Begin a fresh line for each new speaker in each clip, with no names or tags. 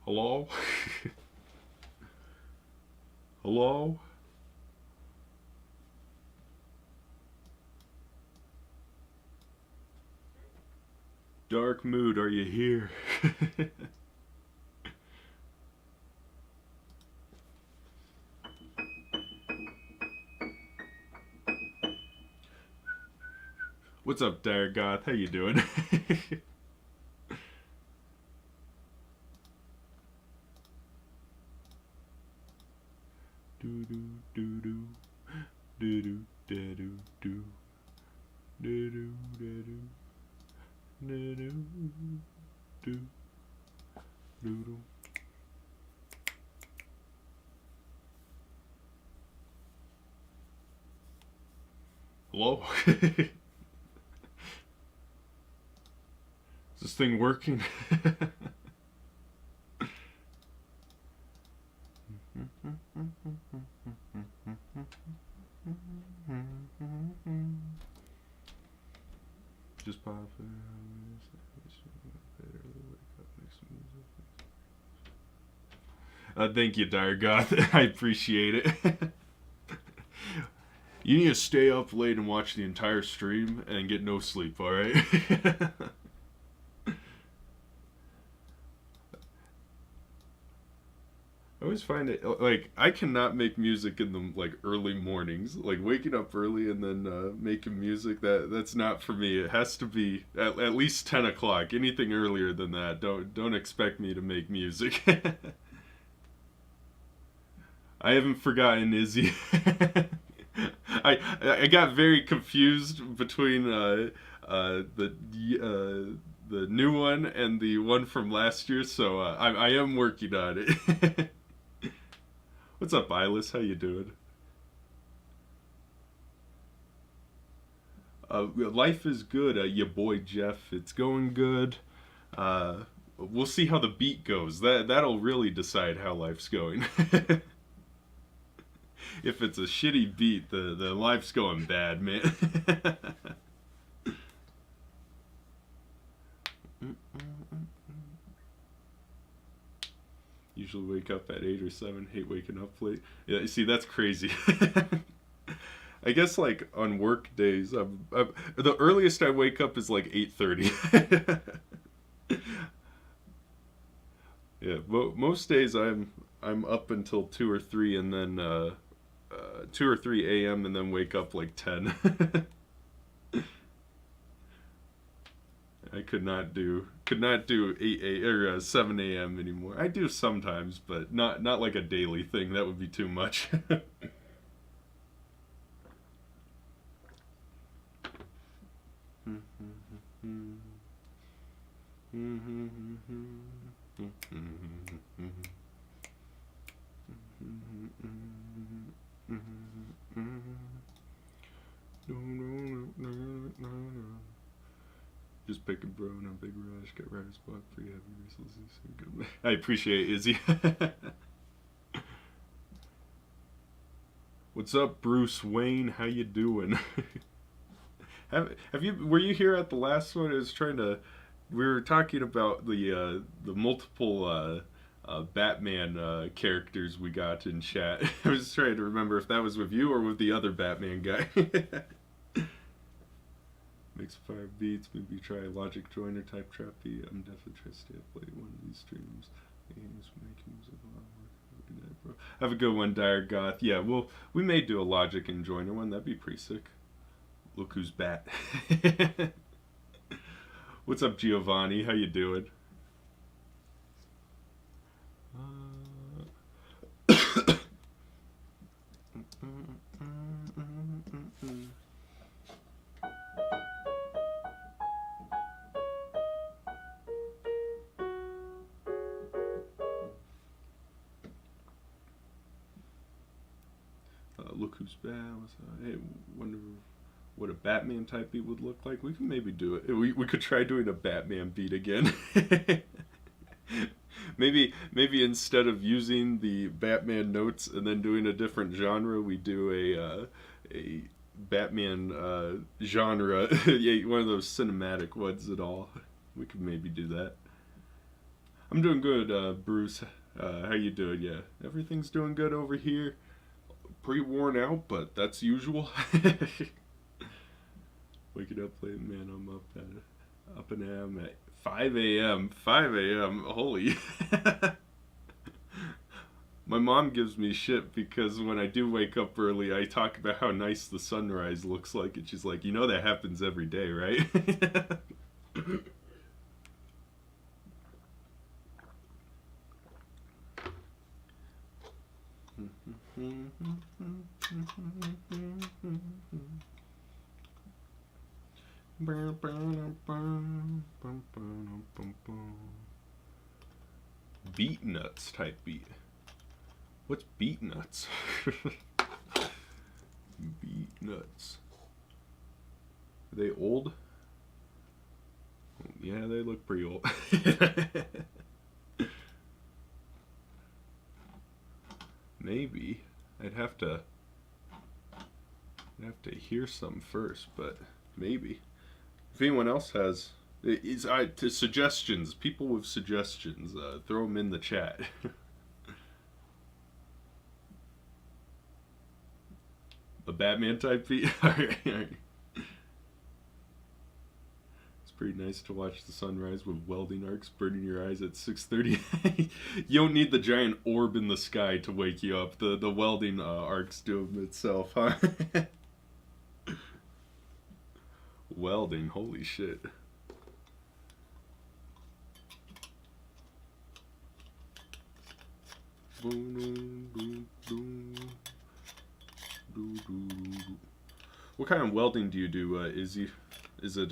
Hello? Hello? Dark mood, are you here? What's up, Dire Goth? How you doing? Do do do do do do do do do do do do do do do do. Hello? Is this thing working? Just pop it. Thank you, Dire Goth. I appreciate it. You need to stay up late and watch the entire stream and get no sleep, alright? I always find it like I cannot make music in the like early mornings, like waking up early and then making music. That's not for me. It has to be at least 10 o'clock. Anything earlier than that, don't expect me to make music. I haven't forgotten Izzy. I got very confused between the new one and the one from last year, so I am working on it. What's up, Ilis? How you doing? Life is good, your boy Jeff. It's going good. We'll see how the beat goes. That'll really decide how life's going. If it's a shitty beat, the life's going bad, man. Usually wake up at 8 or 7. Hate waking up late. Yeah, you see, that's crazy. I guess like on work days, the earliest I wake up is like 8:30. Yeah, most days I'm up until 2 or 3, and then 2 or 3 a.m. and then wake up like 10. I could not do 8 or 7 a.m. anymore. I do sometimes, but not like a daily thing. That would be too much. Just pick a bro, no big rush. Got writer's block, pretty heavy resources. I appreciate it, Izzy. What's up, Bruce Wayne? How you doing? Have you were you here at the last one? I was trying to. We were talking about the multiple Batman characters we got in chat. I was trying to remember if that was with you or with the other Batman guy. Makes 5 beats. Maybe try a Logic Joiner type trap beat. I'm definitely trying to stay up late one of these streams. Making music a lot of work. Have a good night, bro. Have a good one, Dire Goth. Yeah, we may do a Logic and Joiner one. That'd be pretty sick. Look who's bat. What's up, Giovanni? How you doing? Look who's bad. Hey, wonder what a Batman type beat would look like. We can maybe do it. We could try doing a Batman beat again. maybe instead of using the Batman notes and then doing a different genre, we do a Batman genre, yeah, one of those cinematic ones at all. We could maybe do that. I'm doing good, Bruce. How you doing? Yeah, everything's doing good over here. Pretty worn out, but that's usual. Waking up late, man. I'm up and am at 5 a.m. 5 a.m. Holy. My mom gives me shit because when I do wake up early, I talk about how nice the sunrise looks like, and she's like, "You know that happens every day, right?" Beat nuts type beat. What's beat nuts? Beat nuts. Are they old? Yeah, they look pretty old. Maybe I'd have to hear some first, but maybe. If anyone else has suggestions, people with suggestions, throw them in the chat. A Batman type beat. Alright. It's pretty nice to watch the sunrise with welding arcs burning your eyes at 6:30. You don't need the giant orb in the sky to wake you up. The welding arcs do them itself, huh? Welding, holy shit. What kind of welding do you do, Izzy? Is it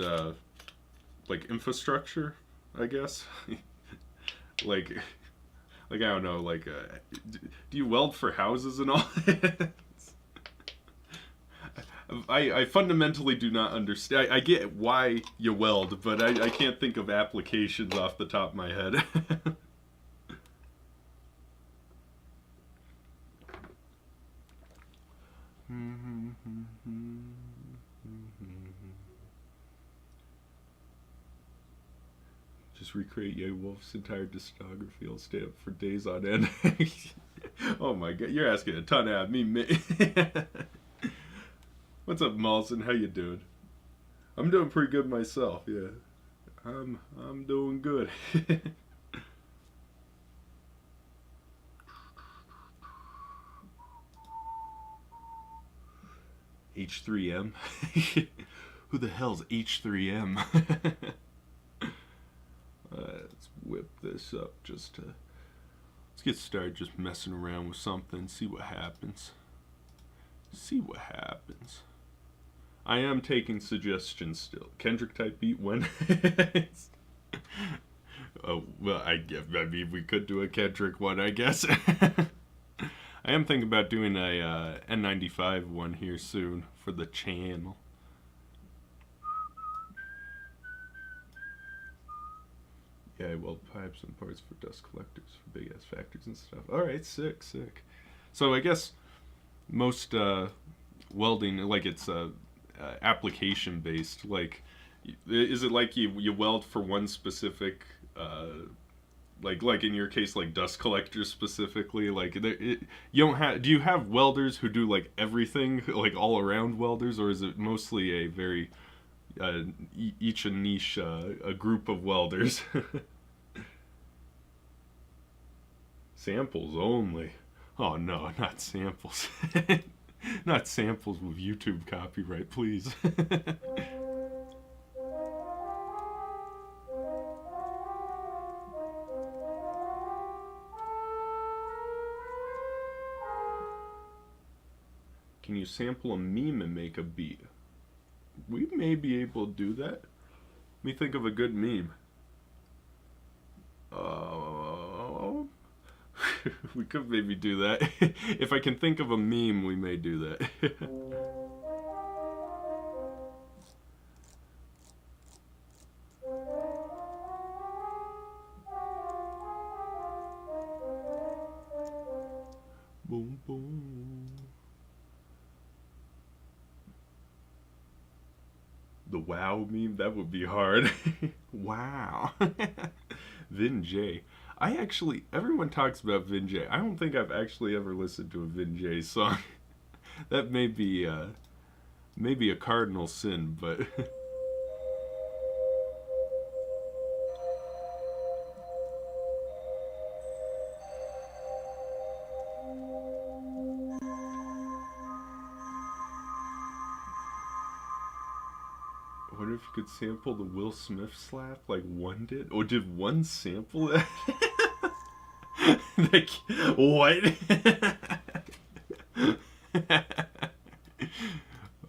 like infrastructure, I guess? like I don't know, like do you weld for houses and all? I fundamentally do not understand. I get why you weld, but I can't think of applications off the top of my head. Just recreate Ye Wolf's entire discography. I'll stay up for days on end. Oh my god, you're asking a ton out of me. What's up, Malson? How you doing? I'm doing pretty good myself. Yeah, I'm doing good. H3M. Who the hell's H3M? Let's whip this up just to. Let's get started just messing around with something, see what happens. See what happens. I am taking suggestions still. Kendrick type beat when? Oh, well, I mean, we could do a Kendrick one, I guess. I am thinking about doing a N95 one here soon for the channel. Yeah, I weld pipes and parts for dust collectors for big ass factories and stuff. Alright, sick. So I guess most welding, like it's application based. Like, is it like you weld for one specific, like in your case, like dust collectors specifically? Like, you don't have. Do you have welders who do like everything, like all around welders, or is it mostly a very each a niche, a group of welders? Samples only. Oh no, not samples. Not samples with YouTube copyright, please. Can you sample a meme and make a beat? We may be able to do that. Let me think of a good meme. We could maybe do that. If I can think of a meme, we may do that. Boom, boom. The wow meme? That would be hard. Wow. Vin J. I actually, everyone talks about Vin J. I don't think I've actually ever listened to a Vin J song. That may be, maybe a cardinal sin, but. I wonder if you could sample the Will Smith slap like one did? Or did one sample that? Like, what?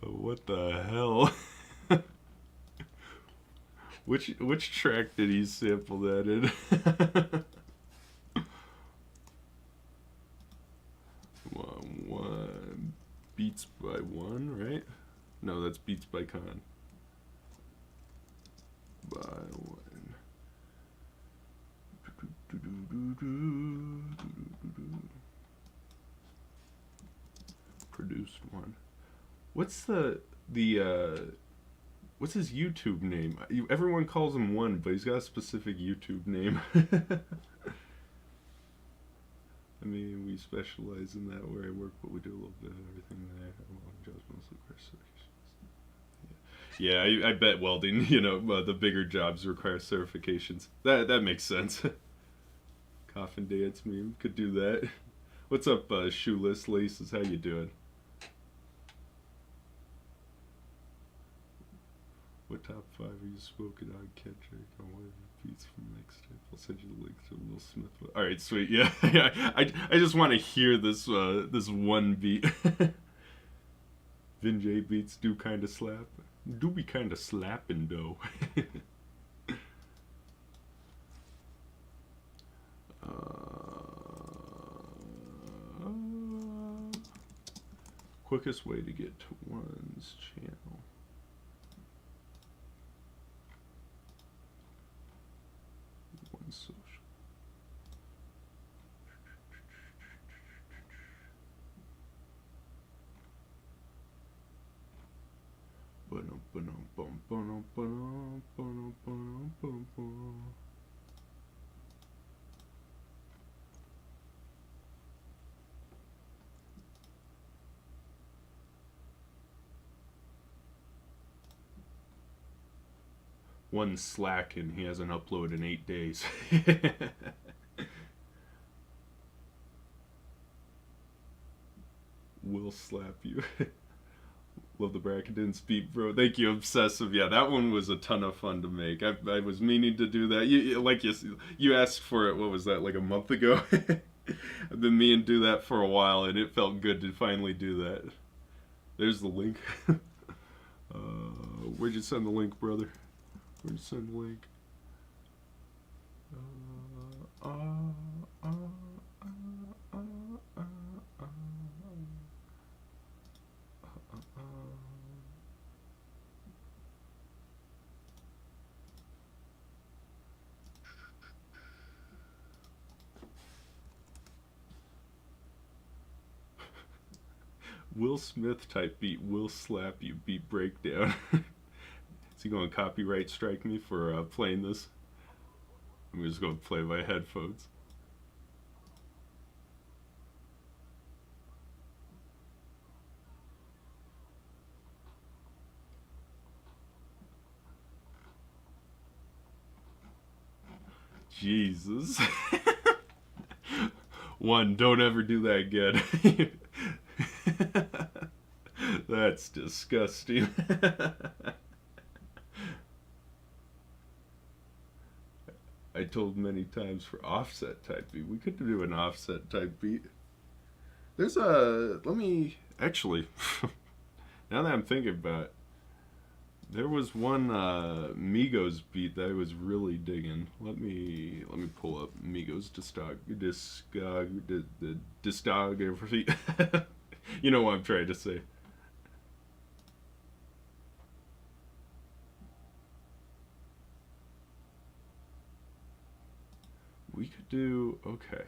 What the hell? Which track did he sample that in? One Beats by One, right? No, that's Beats by Con. By One. Produced One. What's what's his YouTube name? Everyone calls him One, but he's got a specific YouTube name. I mean, we specialize in that where I work, but we do a little bit of everything there. Jobs mostly require certifications. Yeah, I bet welding, the bigger jobs require certifications. That makes sense. Coffin dance meme, could do that. What's up, Shoeless Laces? How you doing? What top 5 are you smoking on, Kendrick? On one of your beats from mixtape? I'll send you the link to Will Smith. All right, sweet. Yeah, I just want to hear this this one beat. Vin J beats do kind of slap. Do be kind of slapping though. Quickest way to get to one's channel. One social. One's slacking. He hasn't uploaded in 8 days. Will slap you. Love the Brackendins beat, bro. Thank you, Obsessive. Yeah, that one was a ton of fun to make. I was meaning to do that. You asked for it, what was that, like a month ago? I've been meaning to do that for a while, and it felt good to finally do that. There's the link. Where'd you send the link, brother? Where'd you send the link? Will Smith type beat, will slap you beat breakdown. Is he going to copyright strike me for playing this? I'm just going to play my headphones. Jesus. One, don't ever do that again. That's disgusting. I told many times for offset type beat. We could do an offset type beat. There's let me, actually, now that I'm thinking about it, there was one Migos beat that I was really digging. Let me pull up Migos discography. You know what I'm trying to say. We could do, okay.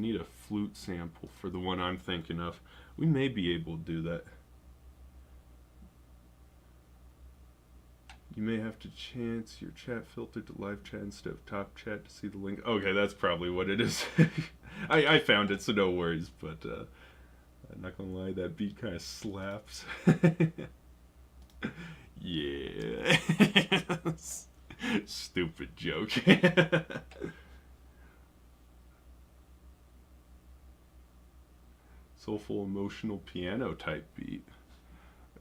need a flute sample for the one I'm thinking of. We may be able to do that. You may have to chance your chat filter to live chat instead of top chat to see the link. Okay, that's probably what it is. I found it, so no worries, but I'm not gonna lie, that beat kind of slaps. Yeah. Stupid joke. Soulful, emotional piano type beat.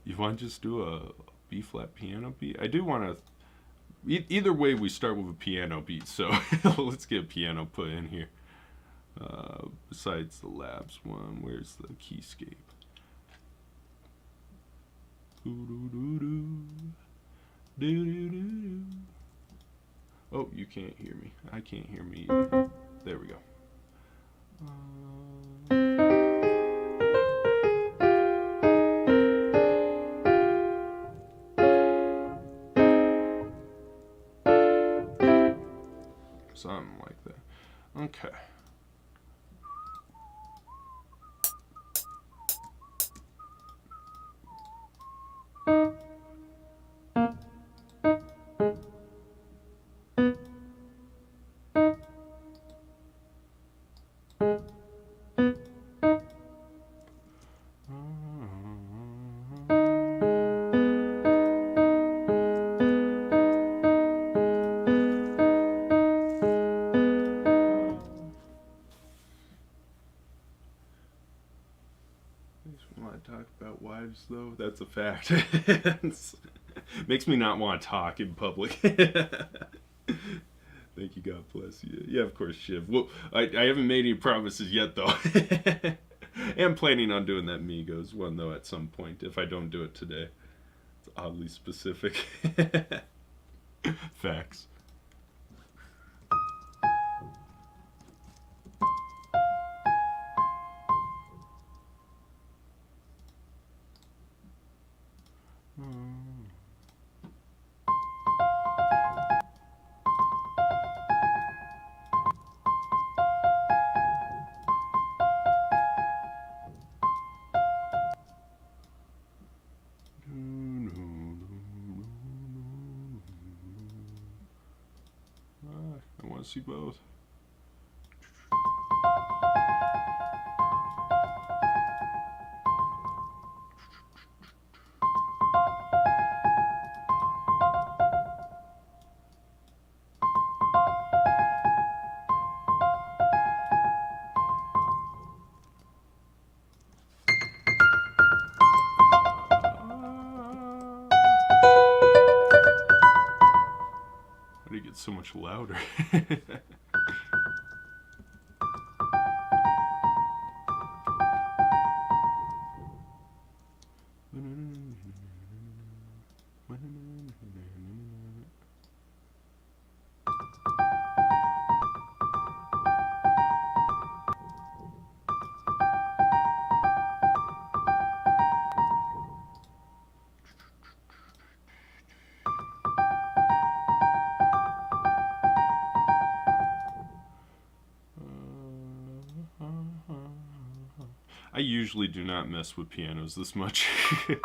You want to just do a B flat piano beat? I do want to. Either way, we start with a piano beat, so let's get a piano put in here. Besides the labs one, where's the keyscape? Oh, you can't hear me. I can't hear me either. There we go. Something like that. Okay. Want to talk about wives, though? That's a fact. Makes me not want to talk in public. Thank you, God bless you. Yeah, of course, Shiv. Well, I haven't made any promises yet, though. I am planning on doing that Migos one, though, at some point, if I don't do it today. It's oddly specific. Facts. I want to see both. Why do you get so much louder? I usually do not mess with pianos this much. Okay.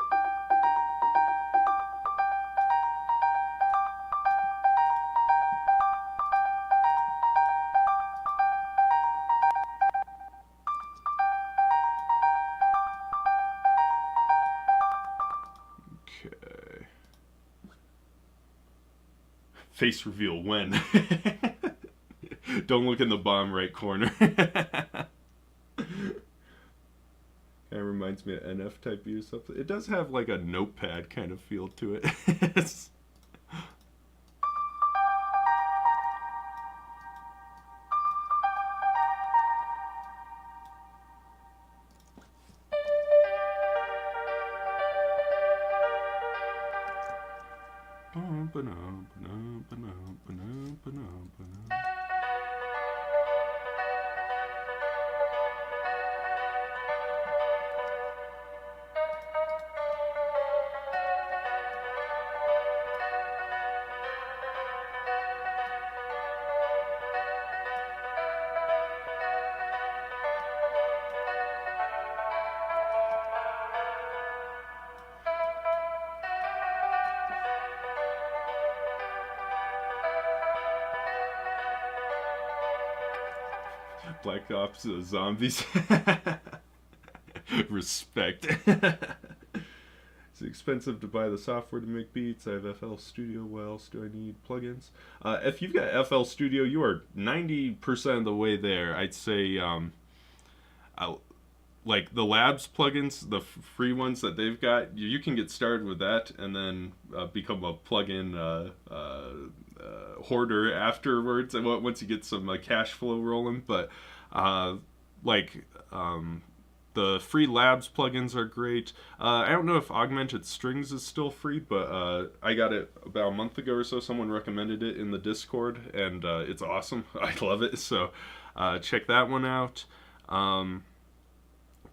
Face reveal when? Don't look in the bottom right corner. Kind of reminds me of NF type beat or something. It does have like a notepad kind of feel to it. Black Ops Zombies. Respect. It's expensive to buy the software to make beats. I have FL Studio. What else do I need? Plugins. If you've got FL Studio, you are 90% of the way there. I'd say, like the Labs plugins, the free ones that they've got, you can get started with that, and then become a plugin hoarder afterwards. And once you get some cash flow rolling, but like the free Labs plugins are great. I don't know if Augmented Strings is still free, but I got it about a month ago or so. Someone recommended it in the Discord, and it's awesome. I love it, so check that one out.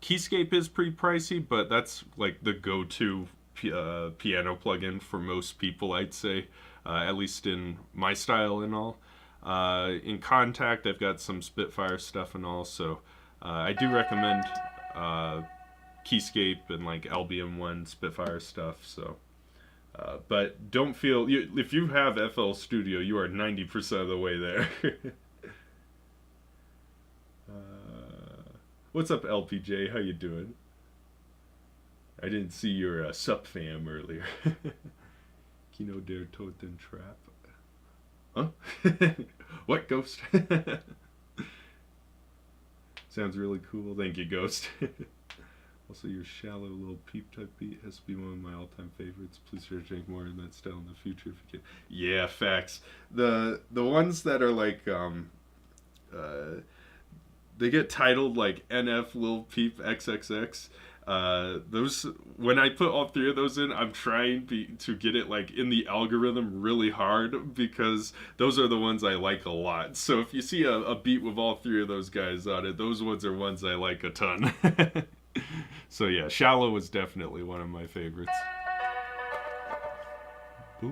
Keyscape is pretty pricey, but that's like the go-to piano plugin for most people, I'd say, at least in my style and all. In Contact, I've got some Spitfire stuff and all, so I do recommend Keyscape and like Albion 1 Spitfire stuff. So, but don't feel if you have FL Studio, you are 90% of the way there. What's up, LPJ? How you doing? I didn't see your sup fam earlier. Kino der Toten Trap. Huh? What, Ghost? Sounds really cool. Thank you, Ghost. Also, your shallow little peep type beat has to be one of my all-time favorites. Please try to make more in that style in the future if you can. Yeah, facts. The ones that are like they get titled like NF Lil Peep XXX. Those, when I put all three of those in, I'm trying to get it like in the algorithm really hard, because those are the ones I like a lot. So if you see a beat with all three of those guys on it, those ones are ones I like a ton. So yeah, Shallow was definitely one of my favorites. Why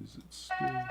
is it still...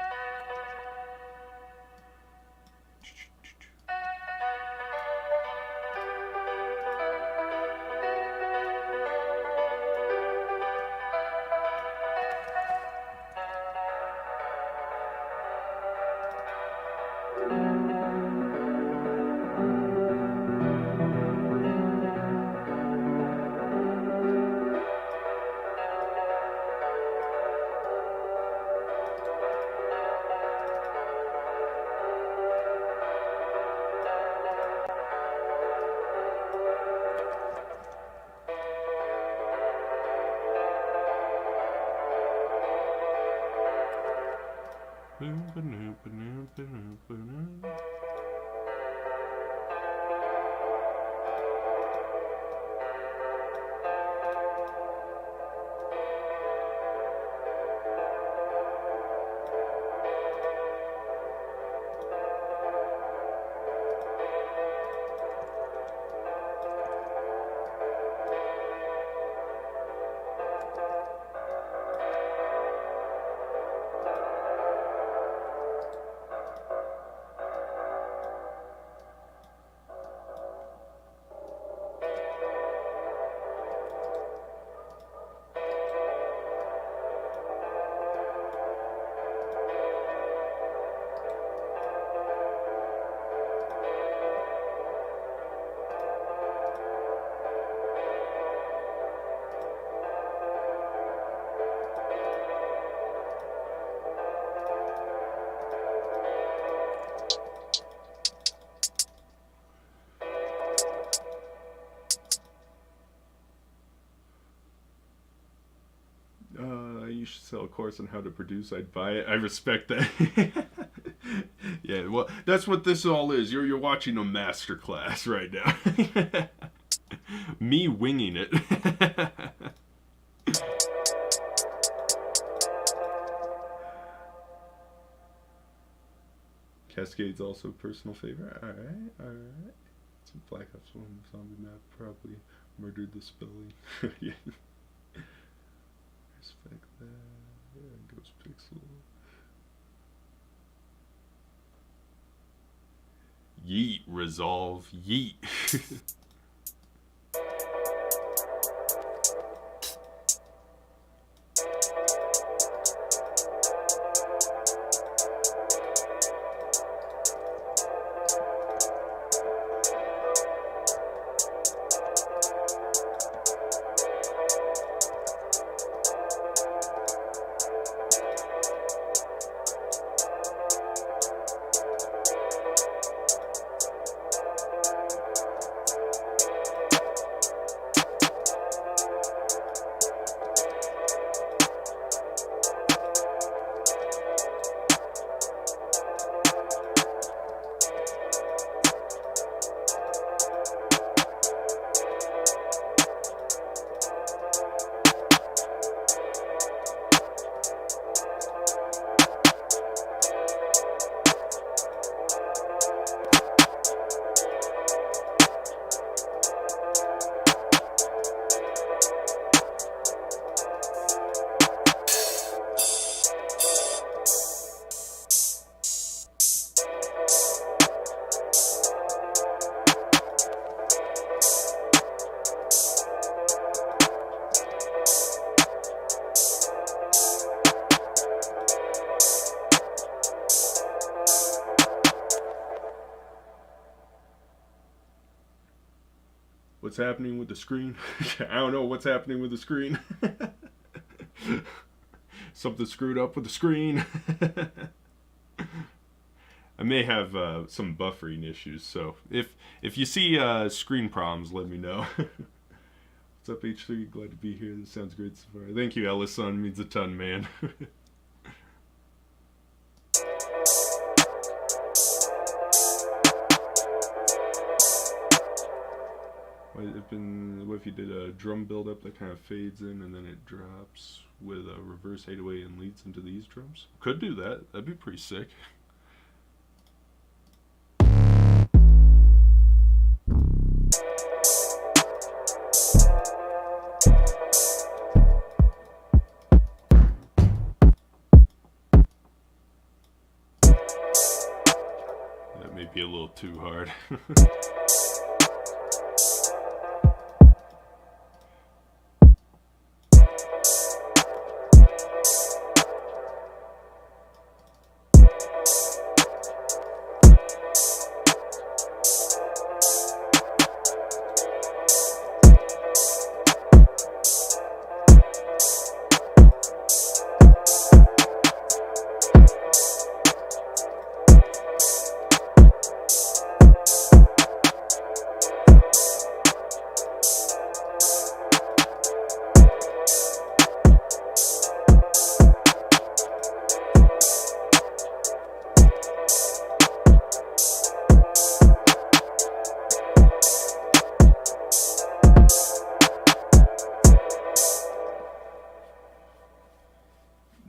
You should sell a course on how to produce. I'd buy it. I respect that. Yeah, well, that's what this all is. You're watching a master class right now. Me winging it. Cascade's also a personal favorite. Alright. Some Black Ops 1 zombie map probably murdered the spelling. Yeah. Respect that. Yeah, Ghost Pixel. Yeet, resolve, yeet. What's happening with the screen? I don't know what's happening with the screen. Something screwed up with the screen. I may have some buffering issues, so if you see screen problems, let me know. What's up, H3? Glad to be here. This sounds great so far. Thank you, Ellison. Means a ton, man. What if you did a drum build up that kind of fades in and then it drops with a reverse 808 and leads into these drums? Could do that. That'd be pretty sick. That may be a little too hard.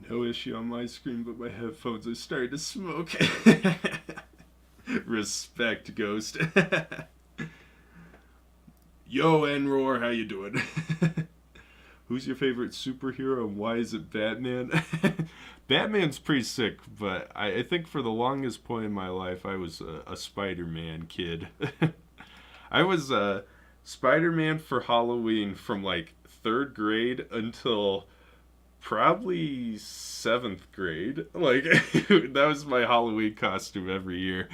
No issue on my screen, but my headphones are starting to smoke. Respect, Ghost. Yo, Enroar, how you doing? Who's your favorite superhero and why is it Batman? Batman's pretty sick, but I think for the longest point in my life, I was a Spider-Man kid. I was Spider-Man for Halloween from like 3rd grade until probably 7th grade. Like, that was my Halloween costume every year.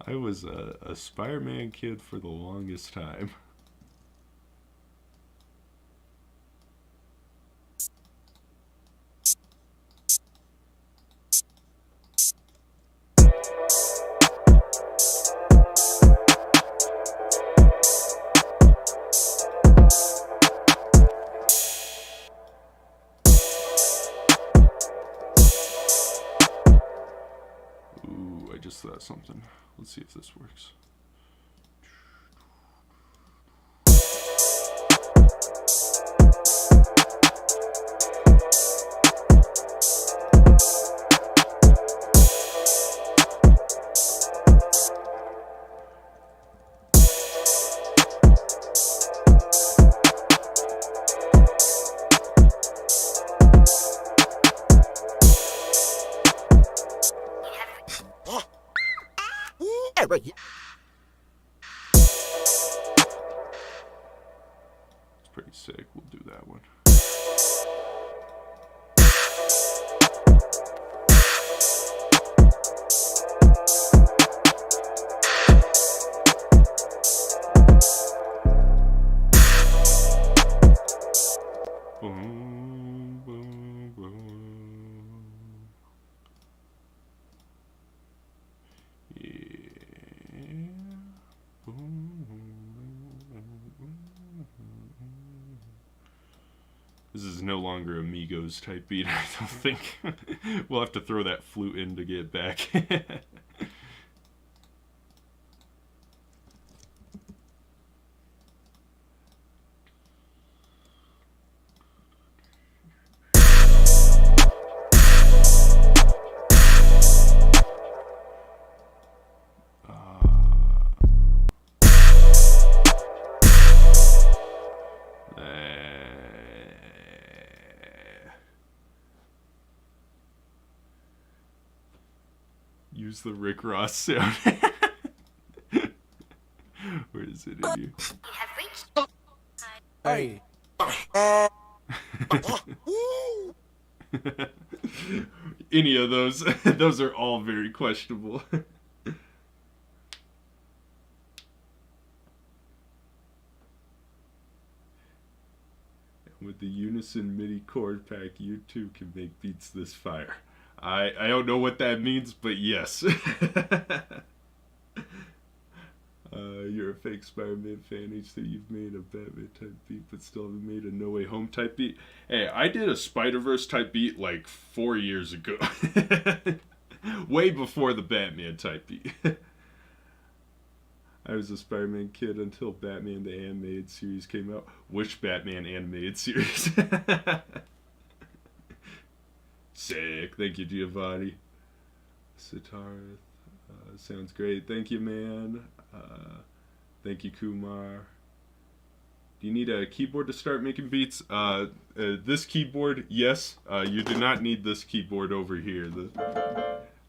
I was a Spider-Man kid for the longest time. I just thought something. Let's see if this works. It's pretty sick. We'll do that one. Boom, boom, boom. Yeah. This is no longer a Migos type beat, I don't think. We'll have to throw that flute in to get it back. Use the Rick Ross sound. Where is it in here?
Hey.
Any of those. Those are all very questionable. With the Unison MIDI chord pack, you too can make beats this fire. I don't know what that means, but yes. You're a fake Spider-Man fan. Each that you've made a Batman type beat, but still haven't made a No Way Home type beat. Hey, I did a Spider-Verse type beat like 4 years ago. Way before the Batman type beat. I was a Spider-Man kid until Batman the Animated Series came out. Which Batman Animated Series? Sick. Thank you, Giovanni. Sitar. Sounds great. Thank you, man. Thank you, Kumar. Do you need a keyboard to start making beats? This keyboard, yes. You do not need this keyboard over here.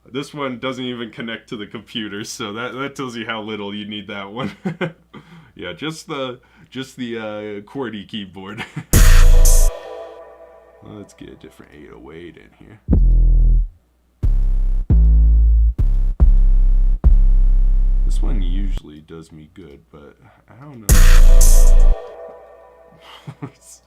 This one doesn't even connect to the computer, so that tells you how little you need that one. Yeah, just the QWERTY keyboard. Well, let's get a different 808 in here. This one usually does me good, but I don't know. Let's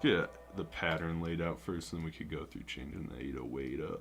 get the pattern laid out first, then we could go through changing the 808 up.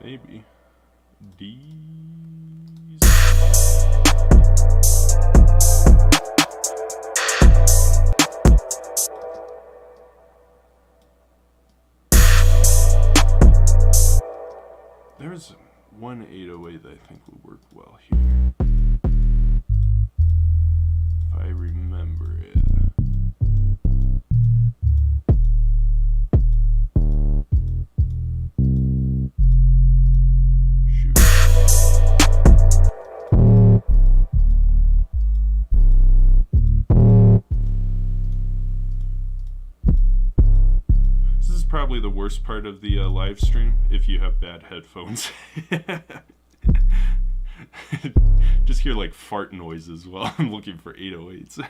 Maybe. D's. There's one 808 that I think would work well here. If I remember it. Probably the worst part of the live stream if you have bad headphones. Just hear like fart noises while I'm looking for 808s.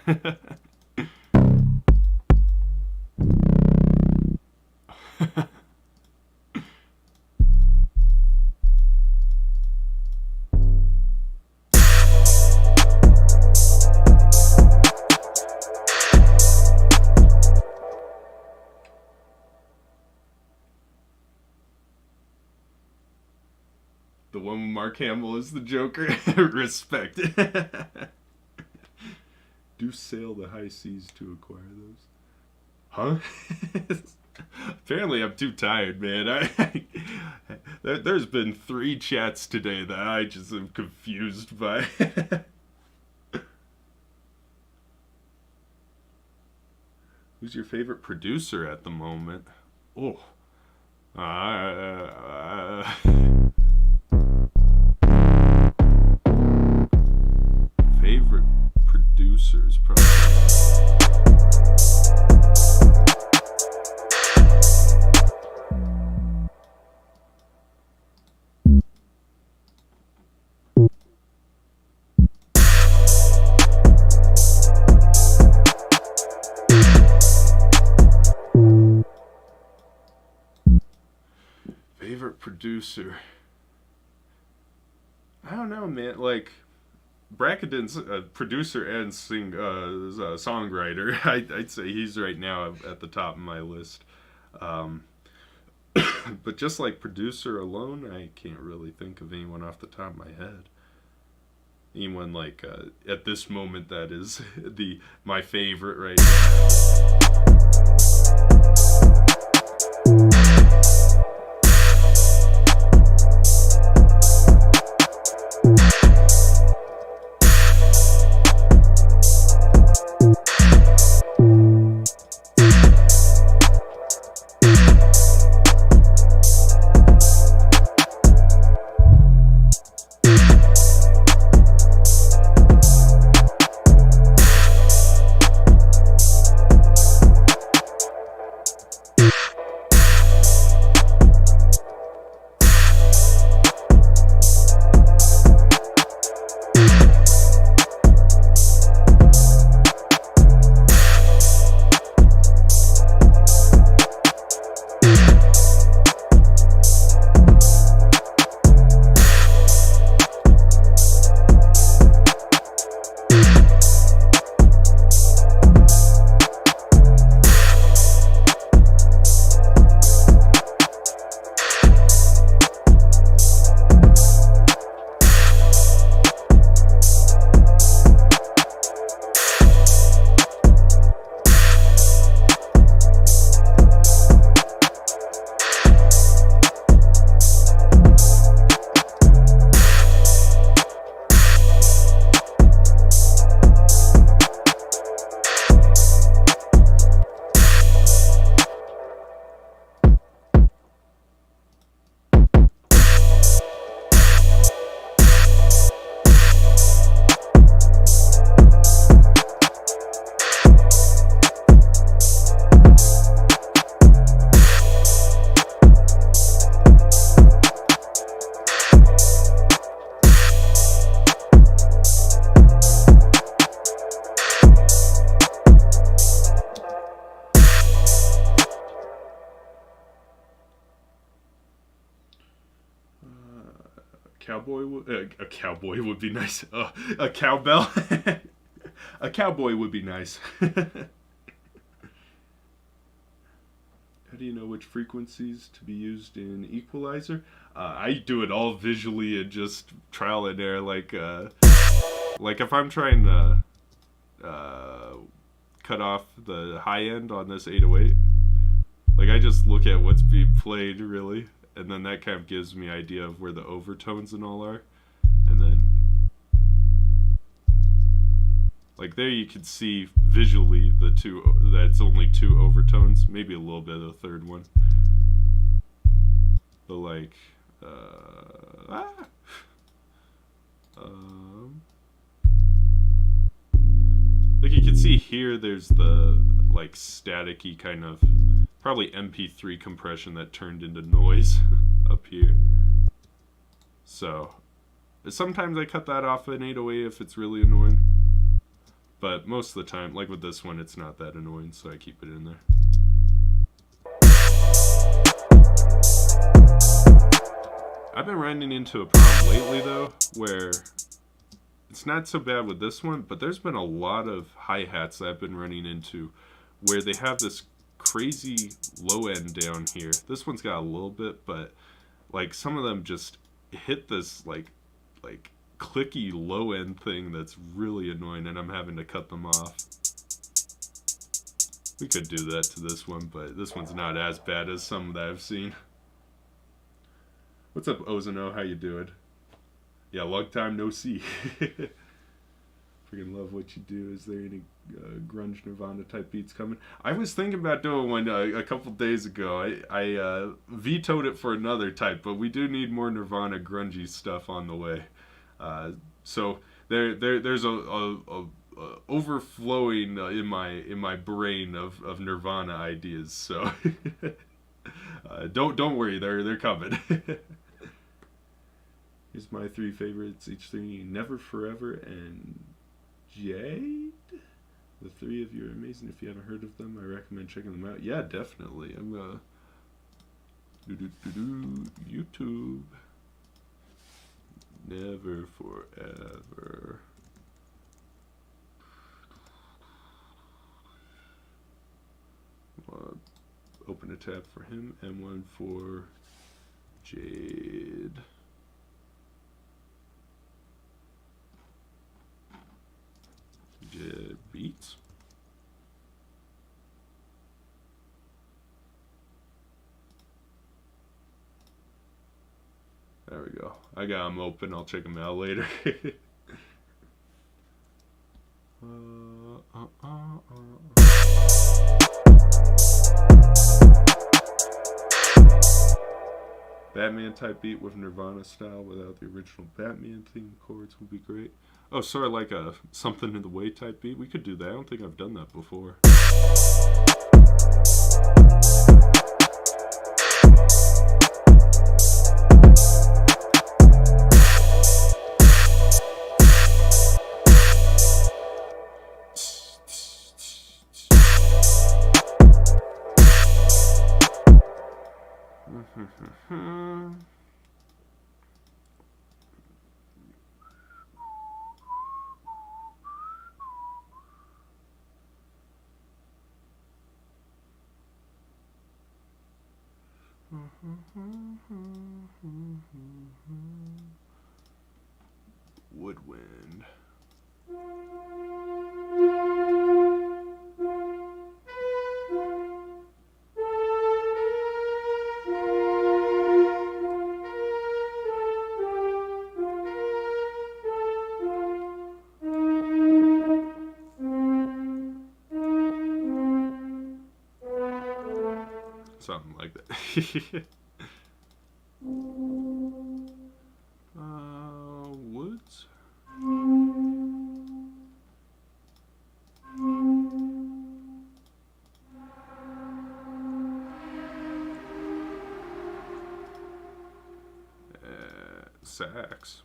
The one with Mark Hamill is the Joker. Respect. Do sail the high seas to acquire those. Huh? Apparently I'm too tired, man. There's been 3 chats today that I just am confused by. Who's your favorite producer at the moment? Oh. Favorite producers, probably. Favorite producer? I don't know, man. Like, Brackeden's a producer and songwriter. I'd say he's right now at the top of my list. But just like producer alone, I can't really think of anyone off the top of my head. Anyone like at this moment that is my favorite right now. A cowboy would be nice. A cowbell. A cowboy would be nice. How do you know which frequencies to be used in equalizer? I do it all visually and just trial and error. Like if I'm trying to cut off the high end on this 808, like I just look at what's being played really, and then that kind of gives me an idea of where the overtones and all are. And then, like there you can see visually that's only 2 overtones, maybe a little bit of the third one. But like, like you can see here, there's the like staticky kind of, probably MP3 compression that turned into noise up here. So sometimes I cut that off in 808 if it's really annoying. But most of the time, like with this one, it's not that annoying, so I keep it in there. I've been running into a problem lately though, where it's not so bad with this one, but there's been a lot of hi-hats that I've been running into where they have this crazy low end down here. This one's got a little bit, but like some of them just hit this like clicky low end thing that's really annoying, and I'm having to cut them off. We could do that to this one, but this one's not as bad as some that I've seen. What's up, Ozano? How you doing? Yeah, long time no see. Freaking love what you do. Is there any grunge Nirvana type beats coming? I was thinking about doing one a couple days ago. I vetoed it for another type, but we do need more Nirvana grungy stuff on the way. So there's a overflowing in my brain of Nirvana ideas. So don't worry, they're coming. Here's my 3 favorites. Each 3: Never, Forever, and Jade. The 3 of you are amazing. If you haven't heard of them, I recommend checking them out. Yeah, definitely. I'm YouTube. Never, Forever. Open a tab for him and one for Jade. go. I got them open. I'll check them out later. Batman type beat with Nirvana style without the original Batman theme chords would be great. Oh, sorry, like a something in the way type beat. We could do that. I don't think I've done that before. Woodwind. Something like that. Woods? Sax.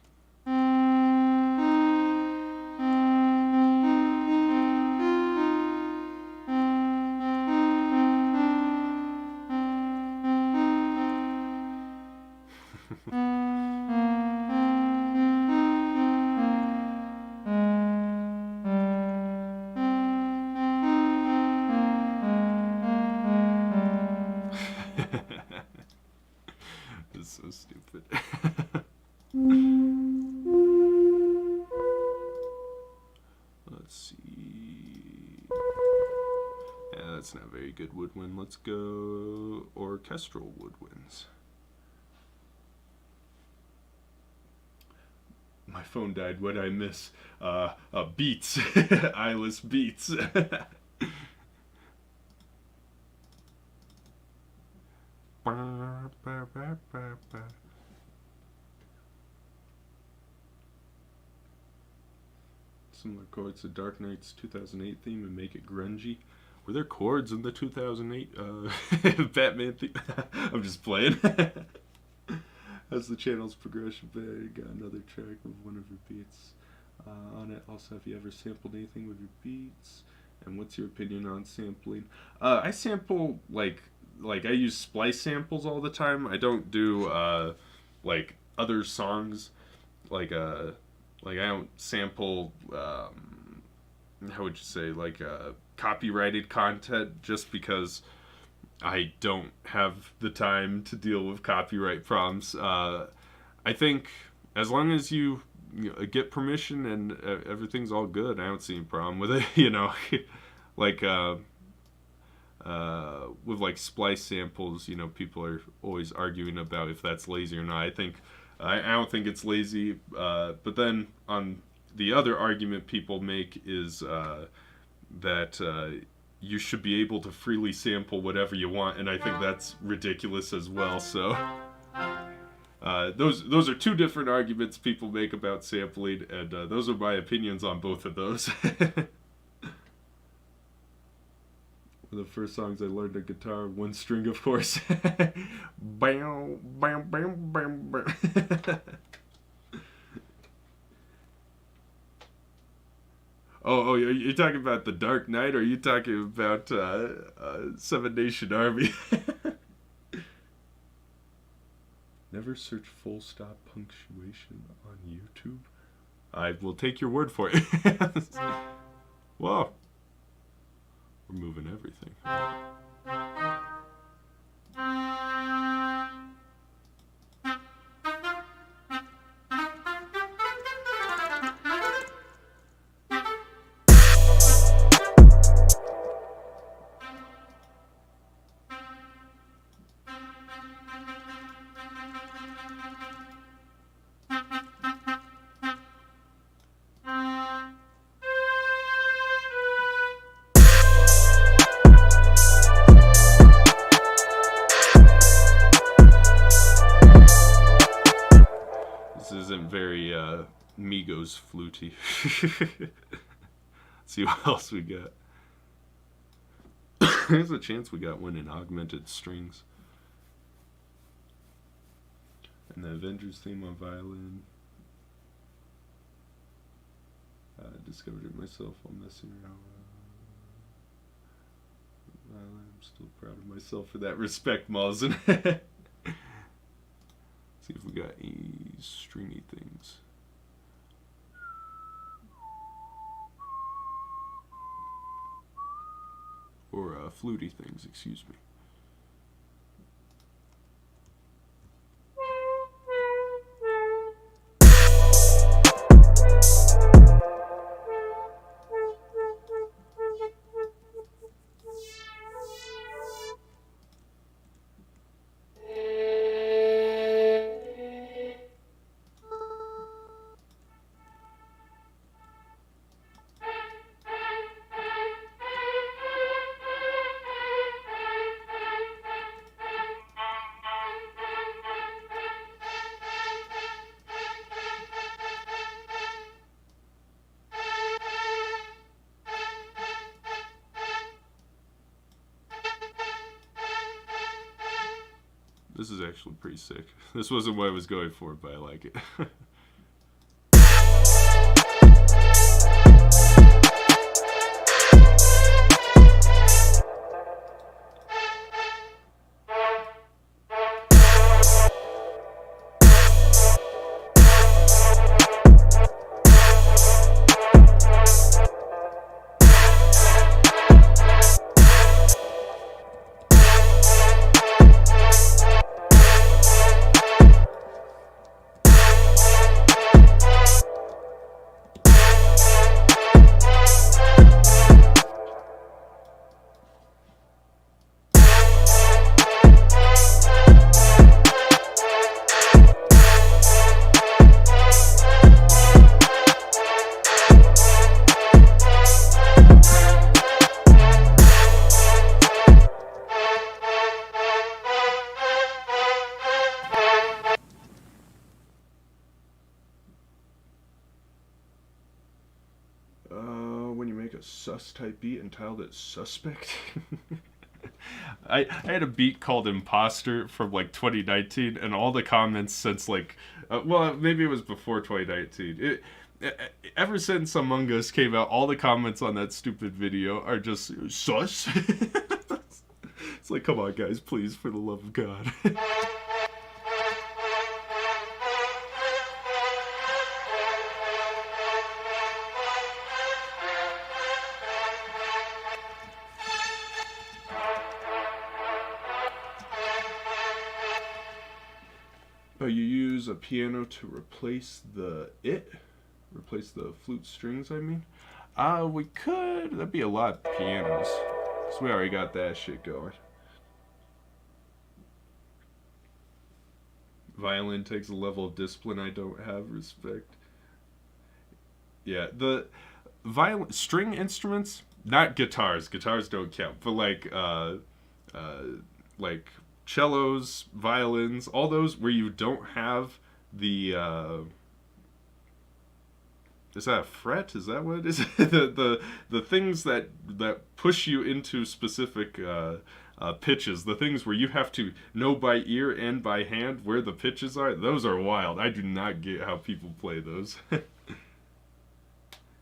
This is so stupid. Let's see. Yeah, that's not very good woodwind. Let's go orchestral woodwinds. My phone died. What did I miss? Beats. Eyeless beats. Similar chords to Dark Knight's 2008 theme and make it grungy. Were there chords in the 2008 Batman theme? I'm just playing. As the channel's progression, got another track with one of your beats on it. Also, have you ever sampled anything with your beats? And what's your opinion on sampling? I sample like I use splice samples all the time. I don't do like other songs. Like I don't sample. How would you say, like copyrighted content, just because I don't have the time to deal with copyright problems. I think as long as you get permission and everything's all good, I don't see any problem with it. You know, like with like splice samples, you know, people are always arguing about if that's lazy or not. I don't think it's lazy. But then on the other argument people make is that you should be able to freely sample whatever you want, and I think that's ridiculous as well. So those are two different arguments people make about sampling, and those are my opinions on both of those. One of the first songs I learned on guitar, one string, of course. Bam, bam, bam, bam, bam. Oh, you're talking about The Dark Knight, or are you talking about Seven Nation Army? Never search full stop punctuation on YouTube. I will take your word for it. Whoa. We're moving everything. Migos fluty. See what else we got. There's a chance we got one in augmented strings. And the Avengers theme on violin. I discovered it myself while messing around. I'm still proud of myself for that. Respect, Malzen. See if we got any stringy things. Or fluty things, excuse me. This is actually pretty sick. This wasn't what I was going for, but I like it. When you make a sus type beat and tiled it suspect. I had a beat called Imposter from like 2019, and all the comments since like, well, maybe it was before 2019. Ever since Among Us came out, all the comments on that stupid video are just sus. It's like, come on, guys, please, for the love of God. You use a piano to replace the flute strings, I mean? We could. That'd be a lot of pianos. Because we already got that shit going. Violin takes a level of discipline I don't have. Respect. Yeah, the violin string instruments, not guitars. Guitars don't count. But like cellos, violins, all those where you don't have the is that a fret? Is that what it is? the things that push you into specific pitches, the things where you have to know by ear and by hand where the pitches are, those are wild. I do not get how people play those.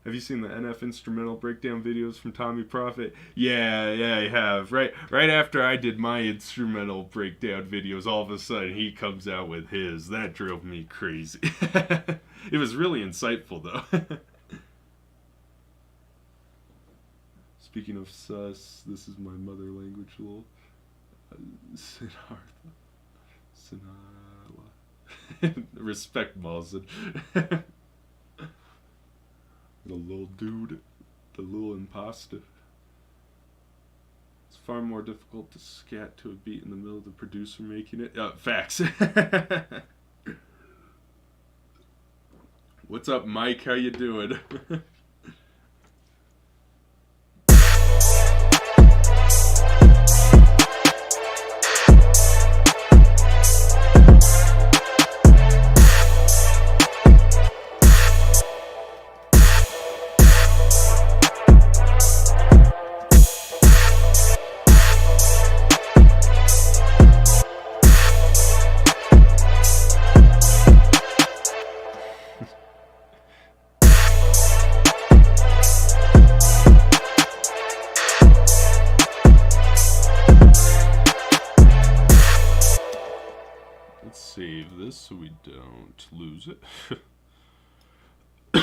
Have you seen the NF instrumental breakdown videos from Tommy Prophet? Yeah, I have. Right after I did my instrumental breakdown videos, all of a sudden he comes out with his. That drove me crazy. It was really insightful, though. Speaking of sus, this is my mother language, lol. Sinala. Respect, Malzen. The little dude, the little imposter. It's far more difficult to scat to a beat in the middle of the producer making it. Facts. What's up, Mike? How you doing? so we don't lose it. I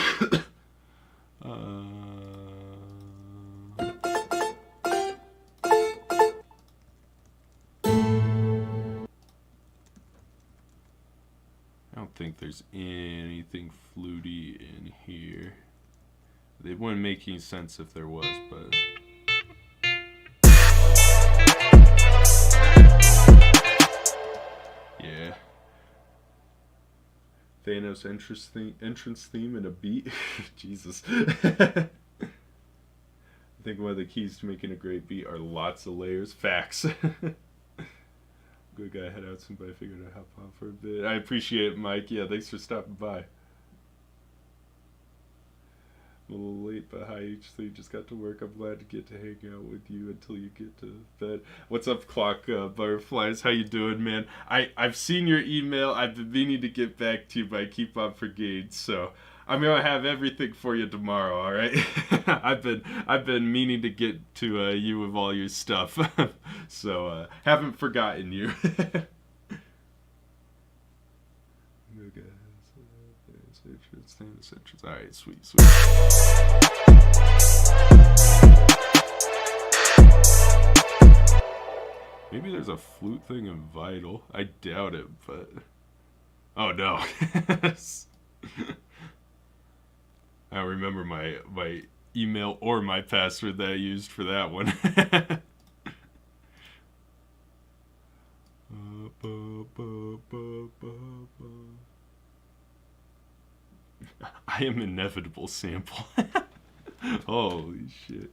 don't think there's anything fluty in here. It wouldn't make any sense if there was, but... yeah. Thanos entrance theme and a beat. Jesus. I think one of the keys to making a great beat are lots of layers. Facts. Good guy, head out soon, but I figured I'd hop on for a bit. I appreciate it, Mike. Yeah, thanks for stopping by. I'm a little late, but hi H3, just got to work. I'm glad to get to hang out with you until you get to bed. What's up, Clock Butterflies? How you doing, man? I've seen your email. I've been meaning to get back to you, but I keep on forgetting. So I'm gonna have everything for you tomorrow. All right? I've been meaning to get to you with all your stuff. So haven't forgotten you. Alright, sweet. Maybe there's a flute thing in Vital. I doubt it, but... oh no. I don't remember my email or my password that I used for that one. I am inevitable sample. Holy shit.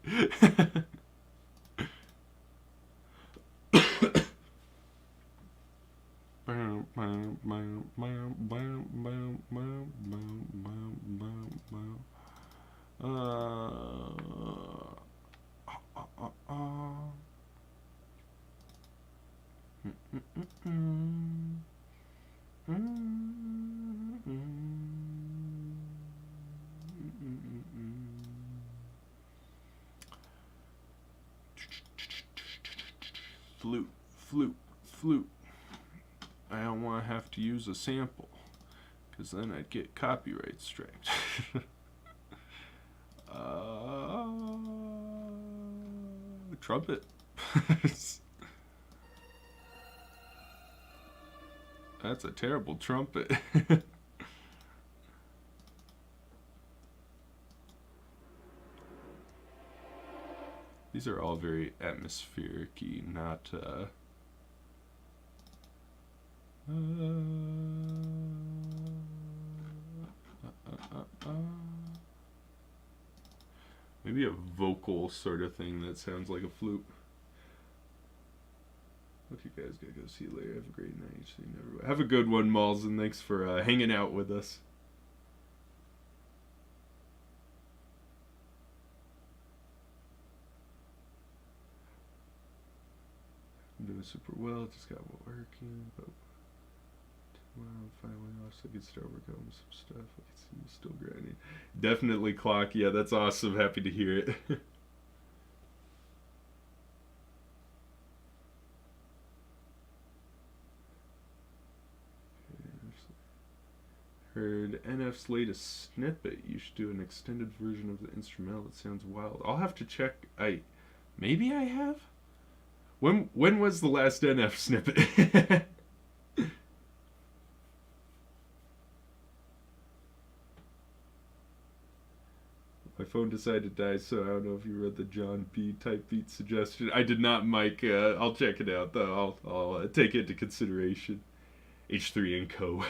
Flute. I don't want to have to use a sample, because then I'd get copyright striked. Trumpet. That's a terrible trumpet. These are all very atmospheric-y, not maybe a vocal sort of thing that sounds like a flute. Hope you guys gotta go see you later. Have a great night. See you never. Have a good one, Malls, and thanks for hanging out with us. I'm doing super well. Just got working, but tomorrow I'm finally off, so I can start working on some stuff. I can see you still grinding. Definitely, Clock. Yeah, that's awesome. Happy to hear it. Heard NF's latest snippet. You should do an extended version of the instrumental. It sounds wild. I'll have to check. Maybe I have. When was the last NF snippet? My phone decided to die, so I don't know if you read the John B type beat suggestion. I did not, Mike. I'll check it out, though. I'll take it into consideration. H3 and Co.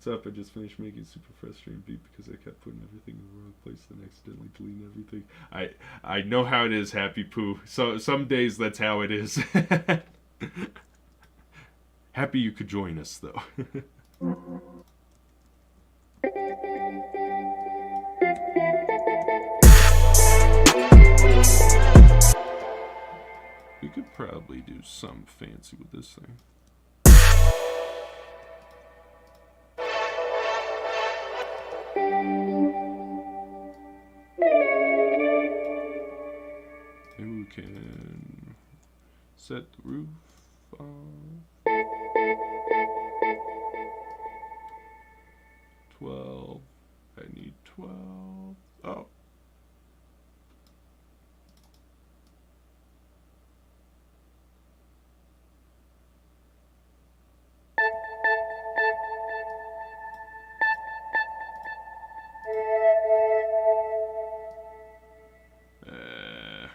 What's up? I just finished making a super frustrating beat because I kept putting everything in the wrong place and accidentally deleting everything. I know how it is, Happy Poo. So some days that's how it is. Happy you could join us, though. We could probably do something fancy with this thing. Maybe we can set the roof on. 12. Oh.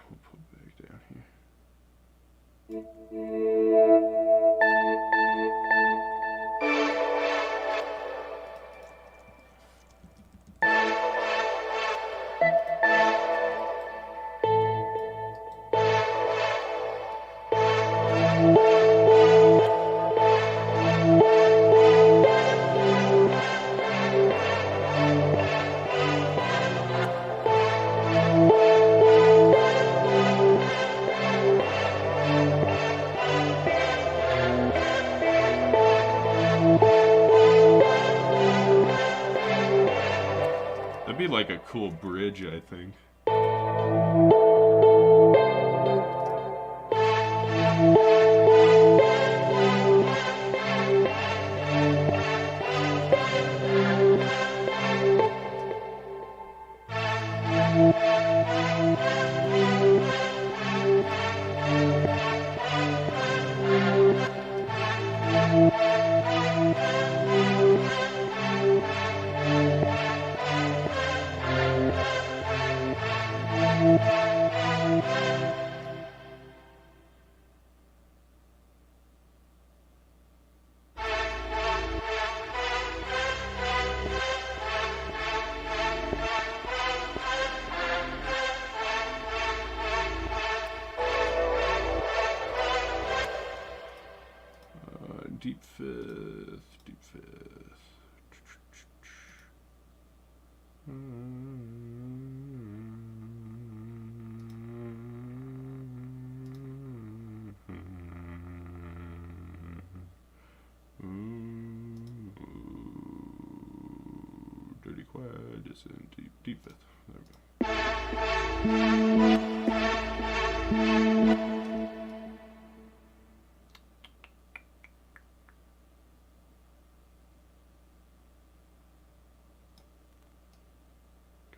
We'll put it back down here. That'd be like a cool bridge, I think. Deep fifth, deep fifth. Dirty quiet, just in deep fifth. There we go.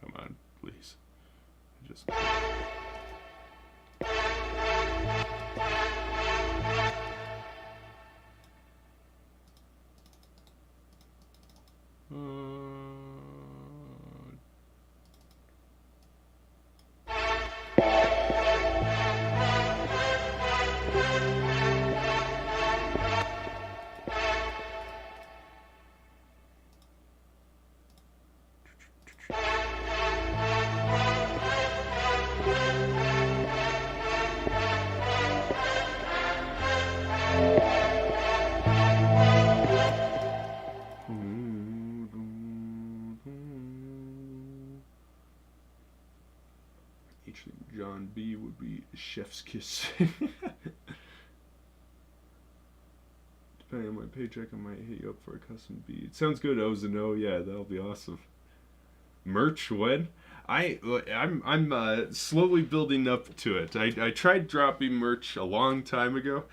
Come on, please. Just. John B would be chef's kiss. Depending on my paycheck, I might hit you up for a custom beat. Sounds good, Ozano. Yeah, that'll be awesome. Merch when? I'm slowly building up to it. I tried dropping merch a long time ago,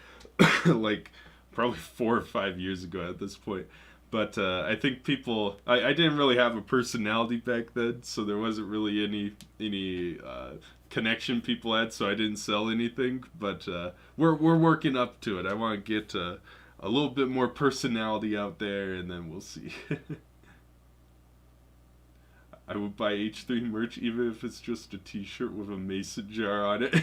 like probably 4 or 5 years ago at this point. But I think people, I didn't really have a personality back then, so there wasn't really any connection people had, so I didn't sell anything. But we're working up to it. I want to get a little bit more personality out there, and then we'll see. I would buy H3 merch even if it's just a t-shirt with a mason jar on it.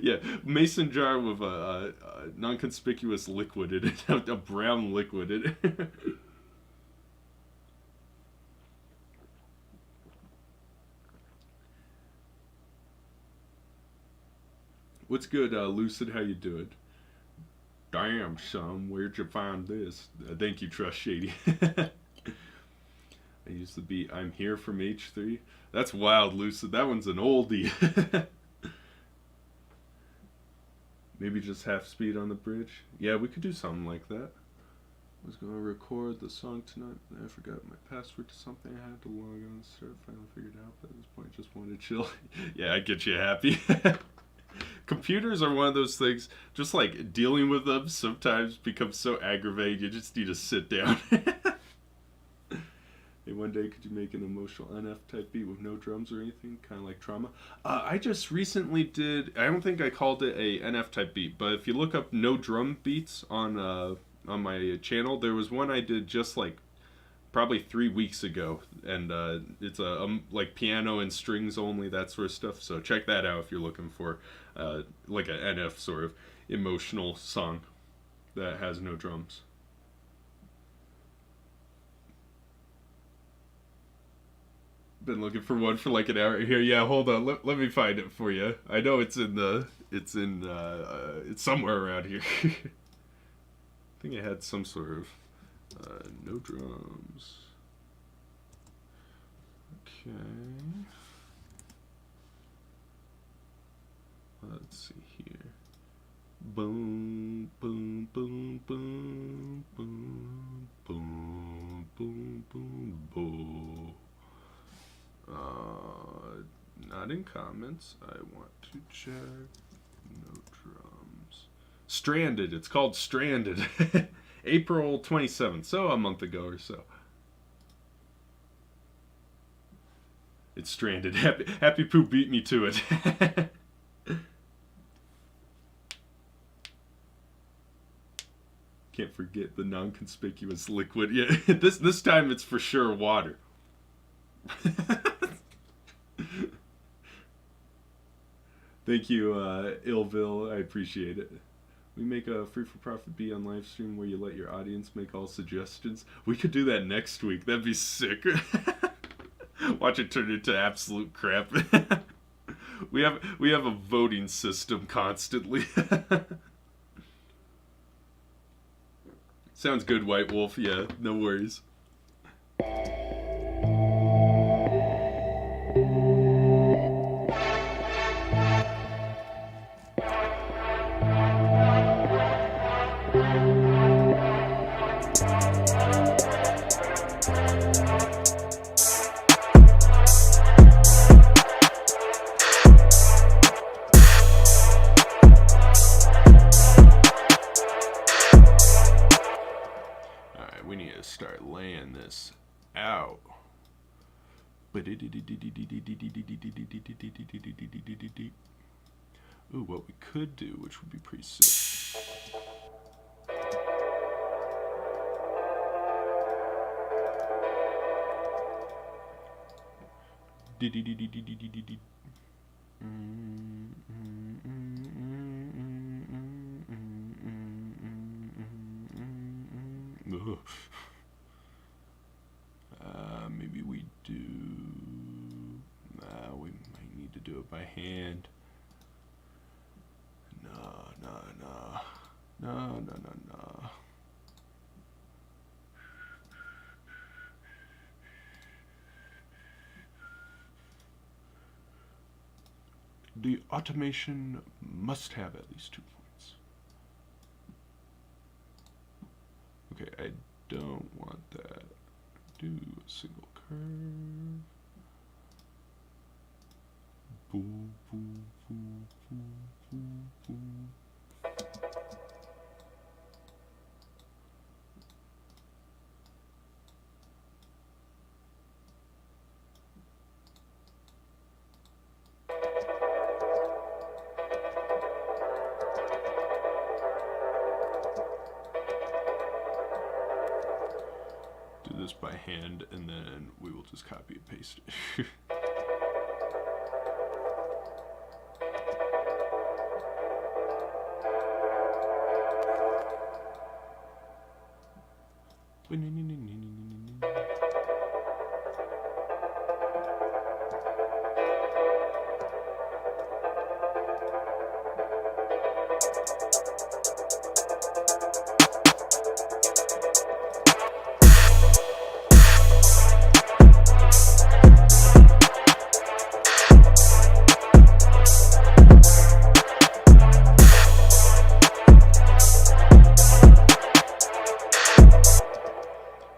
Yeah, mason jar with a non-conspicuous liquid in it, a brown liquid in it. What's good, Lucid? How you doing? Damn, son, where'd you find this? Thank you, Trust Shady. I used to be I'm Here from H3. That's wild, Lucid. That one's an oldie. Maybe just half speed on the bridge. Yeah, we could do something like that. I was going to record the song tonight, but I forgot my password to something. I had to log on and start. Finally figured it out, but at this point, just wanted to chill. Yeah, I get you happy. Computers are one of those things, just like dealing with them sometimes becomes so aggravating, you just need to sit down. Hey, one day could you make an emotional NF type beat with no drums or anything, kind of like Trauma? I just recently did. I don't think I called it a NF type beat, but if you look up no drum beats on my channel, there was one I did just like probably 3 weeks ago, and it's a like piano and strings only, that sort of stuff. So check that out if you're looking for like an NF sort of emotional song that has no drums. Been looking for one for like an hour here. Yeah, hold on. Let me find it for you. I know it's somewhere around here. I think it had some sort of no drums. Okay. Let's see here. Boom, boom, boom, boom, boom, boom, boom, boom, boom. Not in comments. I want to check. No drums. Stranded. It's called Stranded. April 27th. So a month ago or so. It's Stranded. Happy Poo beat me to it. Can't forget the non-conspicuous liquid. Yeah, this time it's for sure water. Thank you, Illville. I appreciate it. We make a free for profit beat on live stream where you let your audience make all suggestions. We could do that next week. That'd be sick. Watch it turn into absolute crap. we have a voting system constantly. Sounds good, White Wolf. Yeah, no worries. Start laying this out. Ooh, what we could do, which would be pretty sick. Maybe we do. We might need to do it by hand. No. The automation must have at least 2 points. Okay, I don't want that. Do a single curve. Boom, boom, boom, boom, boom, boom. This by hand, and then we will just copy and paste it.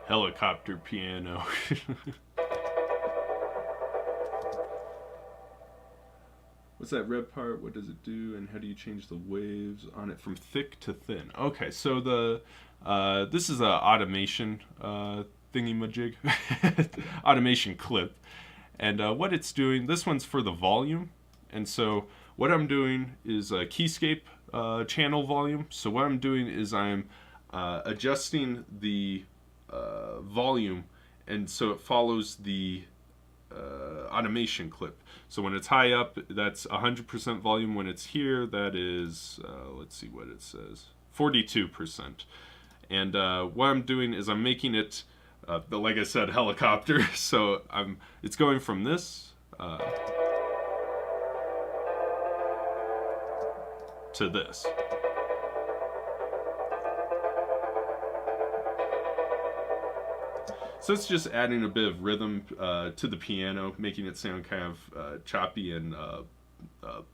Helicopter piano. What's that red part? What does it do? And how do you change the waves on it from thick to thin? Okay, so the this is a automation thingy-majig, automation clip. And what it's doing, this one's for the volume. And so what I'm doing is a keyscape channel volume. So what I'm doing is I'm adjusting the volume, and so it follows the automation clip. So when it's high up, that's 100% volume. When it's here, that is, let's see what it says, 42%. And what I'm doing is I'm making it, like I said, helicopter. So it's going from this to this. So it's just adding a bit of rhythm to the piano, making it sound kind of choppy and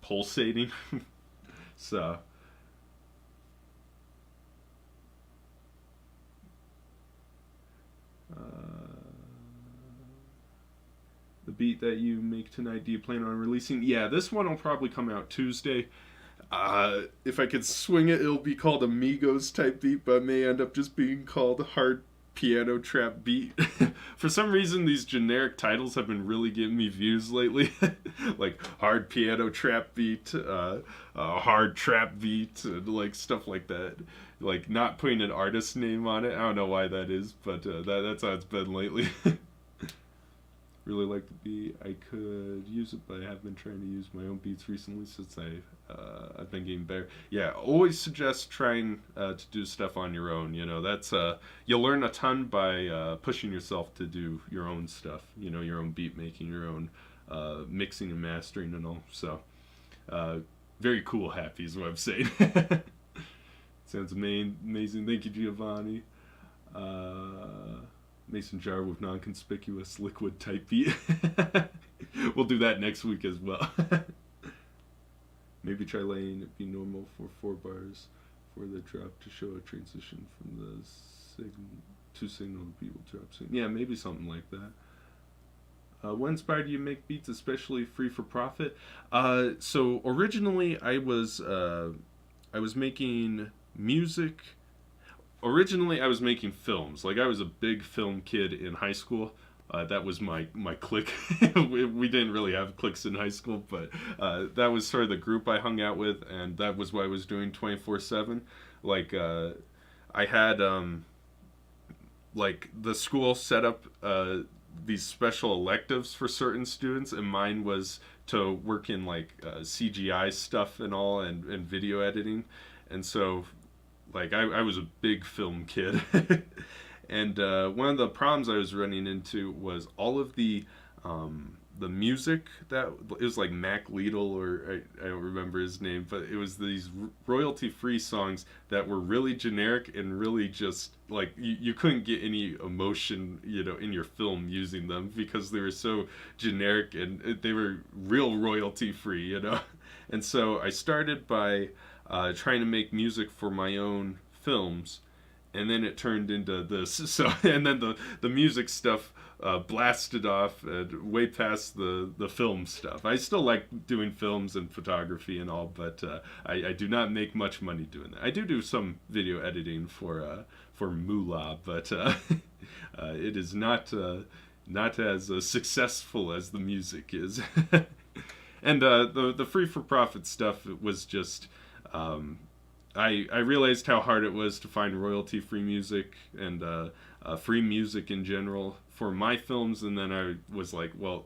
pulsating. So the beat that you make tonight, do you plan on releasing? Yeah, this one will probably come out Tuesday. If I could swing it, it'll be called Amigos type beat, but it may end up just being called Hard Piano Trap Beat. For some reason, these generic titles have been really getting me views lately. Like Hard Piano Trap Beat, Hard Trap Beat, and like stuff like that. Like not putting an artist name on it. I don't know why that is, but that's how it's been lately. Really like the beat. I could use it, but I have been trying to use my own beats recently since I've been getting better. Yeah, always suggest trying to do stuff on your own. You know, that's you'll learn a ton by pushing yourself to do your own stuff. You know, your own beat making, your own mixing and mastering and all. So, very cool. Happy is what I'm saying. Sounds amazing. Thank you, Giovanni. Mason jar with non-conspicuous liquid type beat. We'll do that next week as well. Maybe try laying it be normal for 4 bars for the drop to show a transition from the signal the beat will drop soon. Yeah, maybe something like that. What inspired you to make beats, especially free for profit? So originally I was making music. Originally, I was making films. Like, I was a big film kid in high school. That was my clique. we didn't really have cliques in high school, but that was sort of the group I hung out with, and that was what I was doing 24/7. Like, I had, like, the school set up these special electives for certain students, and mine was to work in, like, CGI stuff and all, and video editing. And so, like, I was a big film kid. And one of the problems I was running into was all of the music that it was like Mac Liedl, or I don't remember his name, but it was these royalty-free songs that were really generic and really just like you couldn't get any emotion, you know, in your film using them because they were so generic and they were real royalty-free, you know. And so I started by trying to make music for my own films, and then it turned into this. So, and then the music stuff blasted off way past the film stuff. I still like doing films and photography and all, but I do not make much money doing that. I do some video editing for moolah, but it is not as successful as the music is. And the free for profit stuff was just. I realized how hard it was to find royalty-free music and free music in general for my films, and then I was like, well,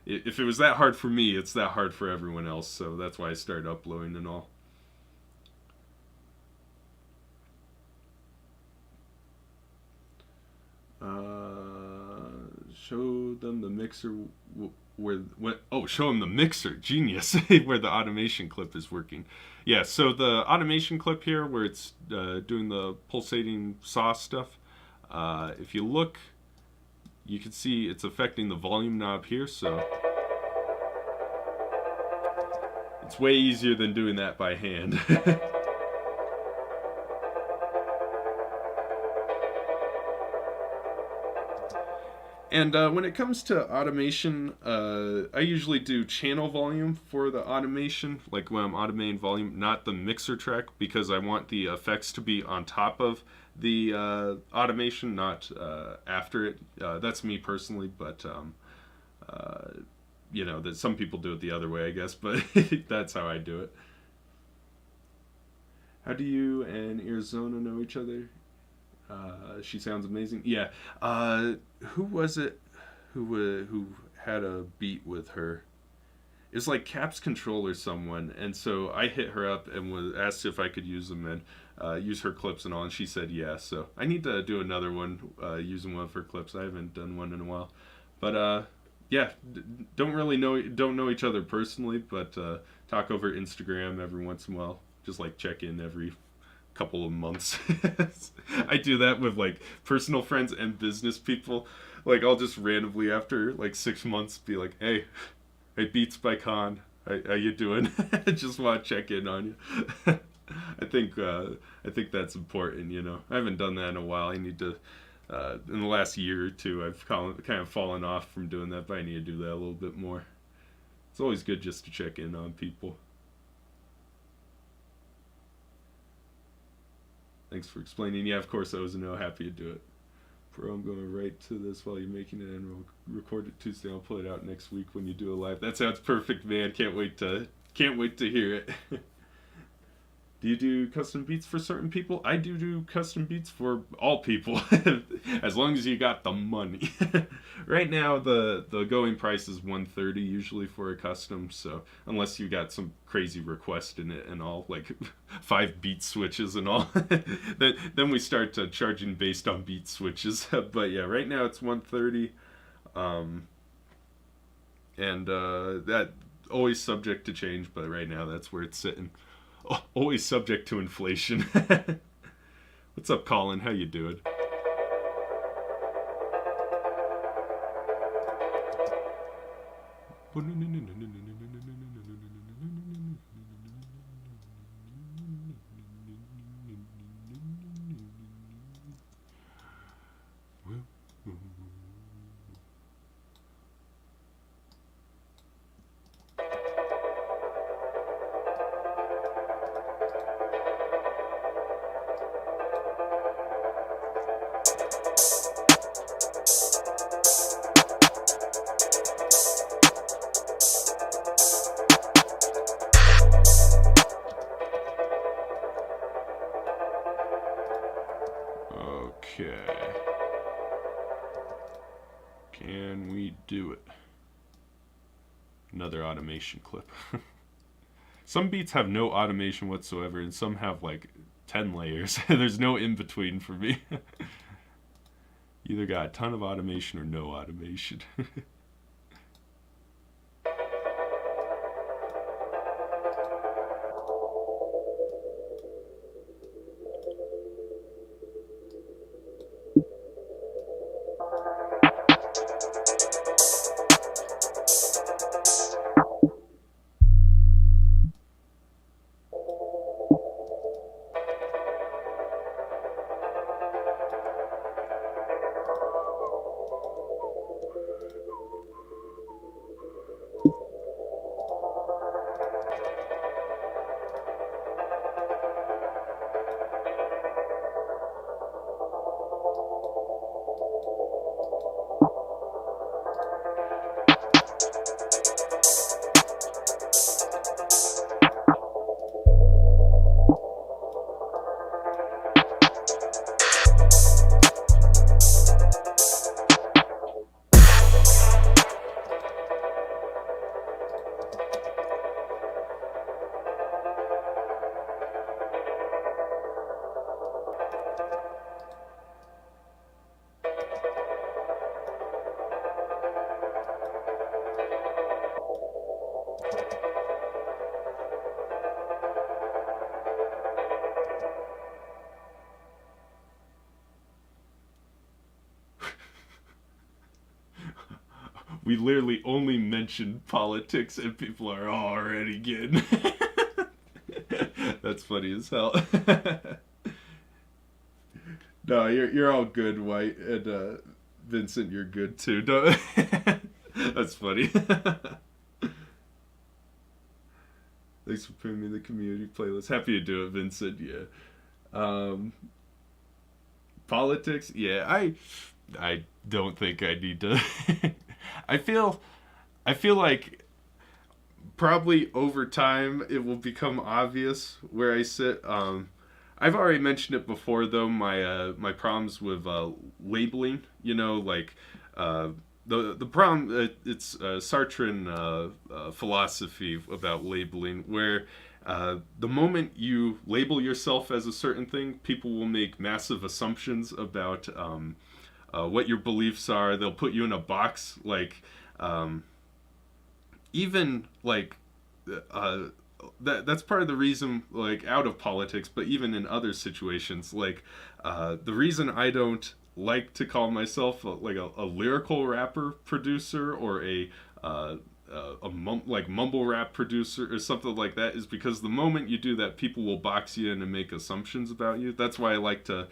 if it was that hard for me, it's that hard for everyone else, so that's why I started uploading and all. Show them the mixer show them the mixer, genius, where the automation clip is working. Yeah, so the automation clip here where it's doing the pulsating saw stuff, if you look, you can see it's affecting the volume knob here, so it's way easier than doing that by hand. And when it comes to automation, I usually do channel volume for the automation, like when I'm automating volume, not the mixer track, because I want the effects to be on top of the automation, not after it. That's me personally, but uh, that some people do it the other way, I guess, but that's how I do it. How do you and Arizona know each other? She sounds amazing. Yeah. Who was it who had a beat with her? It's like Caps Control or someone, and so I hit her up and was asked if I could use them and use her clips and all, and she said yes. So I need to do another one using one of her clips. I haven't done one in a while, but yeah, don't know each other personally, but talk over Instagram every once in a while. Just like check in every couple of months. I do that with like personal friends and business people. Like I'll just randomly after like 6 months be like, hey, Beats by Con, how you doing? Just want to check in on you. I think that's important. I haven't done that in a while. I need to. In the last year or two, I've kind of fallen off from doing that, but I need to do that a little bit more. It's always good just to check in on people. Thanks for explaining. Yeah, of course I was happy to do it. Bro, I'm going to write to this while you're making it and we'll record it Tuesday. I'll put it out next week when you do a live. That sounds perfect, man. Can't wait to hear it. Do you do custom beats for certain people? I do custom beats for all people, as long as you got the money. Right now, the going price is 130 usually for a custom. So unless you got some crazy request in it and all, like 5 beat switches and all, then we start charging based on beat switches. But yeah, right now it's 130, and that always subject to change. But right now that's where it's sitting. Always subject to inflation. What's up, Colin? How you doing? Okay. Can we do it? Another automation clip. Some beats have no automation whatsoever, and some have like 10 layers. There's no in between for me. Either got a ton of automation or no automation. We literally only mention politics and people are already getting. That's funny as hell. No, you're all good, White, and Vincent, you're good too. Don't... That's funny. Thanks for putting me in the community playlist. Happy to do it, Vincent. Yeah. Um, Politics. Yeah, I don't think I need to. I feel I feel like probably over time it will become obvious where I sit. I've already mentioned it before, though. My problems with labeling. Like uh, the problem. It's Sartrean philosophy about labeling, where the moment you label yourself as a certain thing, people will make massive assumptions about what your beliefs are. They'll put you in a box, like um, even like uh, that's part of the reason, like out of politics, but even in other situations, like the reason I don't like to call myself a lyrical rapper producer or uh, like mumble rap producer or something like that is because the moment you do that, people will box you in and make assumptions about you. That's why I like to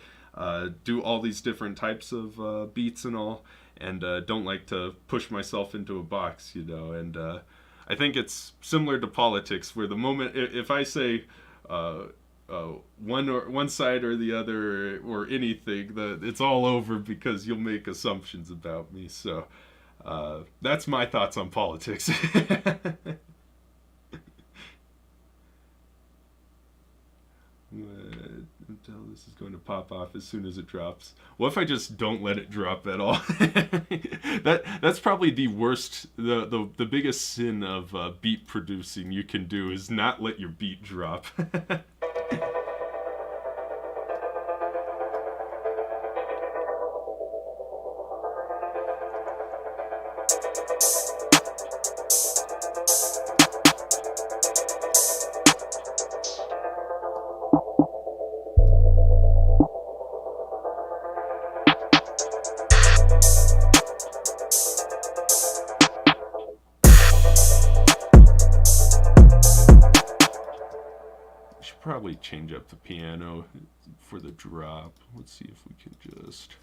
do all these different types of beats and all, and don't like to push myself into a box, and I think it's similar to politics, where the moment if I say one side or the other or anything, that it's all over because you'll make assumptions about me. So that's my thoughts on politics. This is going to pop off as soon as it drops. What if I just don't let it drop at all? That's probably the worst, the biggest sin of beat producing you can do is not let your beat drop. Should probably change up the piano for the drop. Let's see if we can just.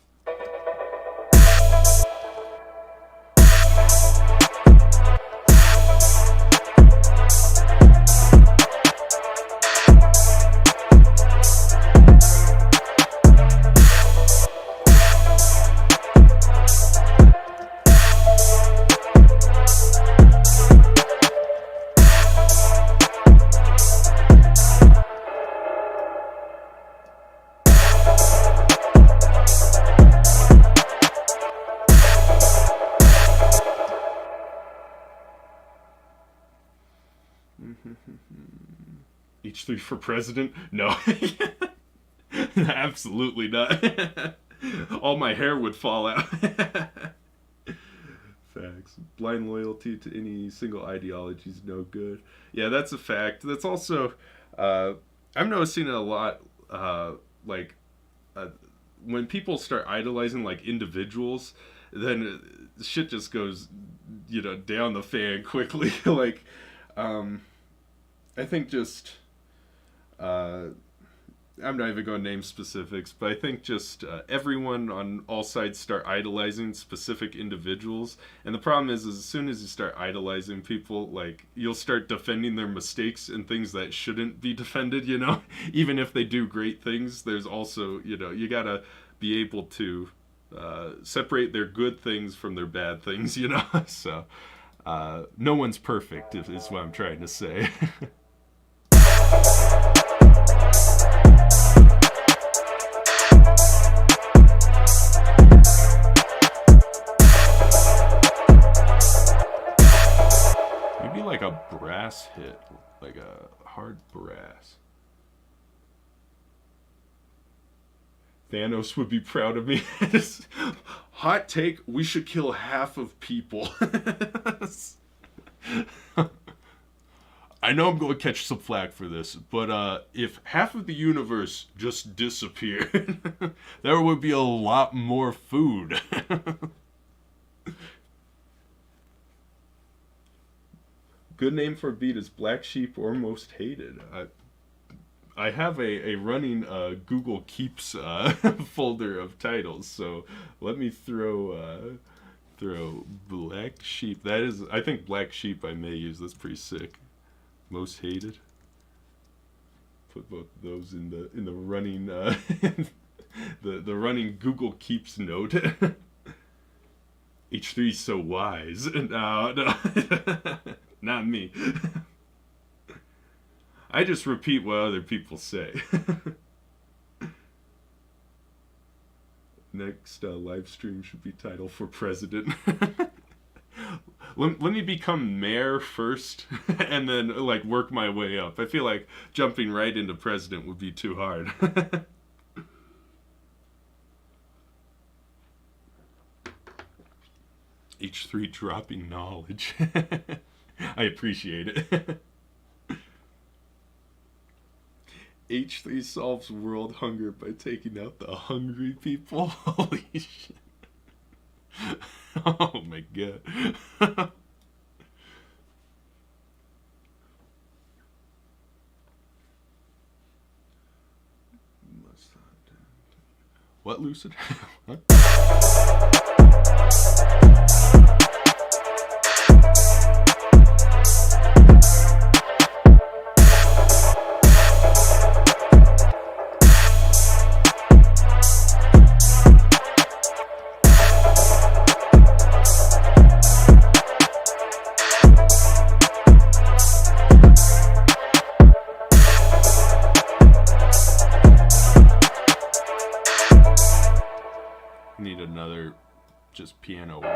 H3 for president? No. Absolutely not. All my hair would fall out. Facts. Blind loyalty to any single ideology is no good. Yeah, that's a fact. That's also, I'm noticing it a lot, like, uh, when people start idolizing, like, individuals, then shit just goes, down the fan quickly. Like, I think just I'm not even going to name specifics, but I think just everyone on all sides start idolizing specific individuals, and the problem is as soon as you start idolizing people, like you'll start defending their mistakes and things that shouldn't be defended. Even if they do great things, there's also you gotta be able to separate their good things from their bad things. So no one's perfect is what I'm trying to say. Maybe like a brass hit, like a hard brass. Thanos would be proud of me. Hot take, we should kill half of people. I know I'm going to catch some flack for this, but if half of the universe just disappeared, there would be a lot more food. Good name for a beat is Black Sheep or Most Hated. I have a running Google Keeps folder of titles, so let me throw Black Sheep. That is, I think Black Sheep I may use. That's pretty sick. Most hated. Put both of those in the running the running Google Keeps note. H3 's so wise. No, not me. I just repeat what other people say. Next live stream should be title for president. Let me become mayor first, and then like work my way up. I feel like jumping right into president would be too hard. H3 dropping knowledge. I appreciate it. H3 solves world hunger by taking out the hungry people. Holy shit. Oh my god. What, Lucid? What? Need another just piano whack.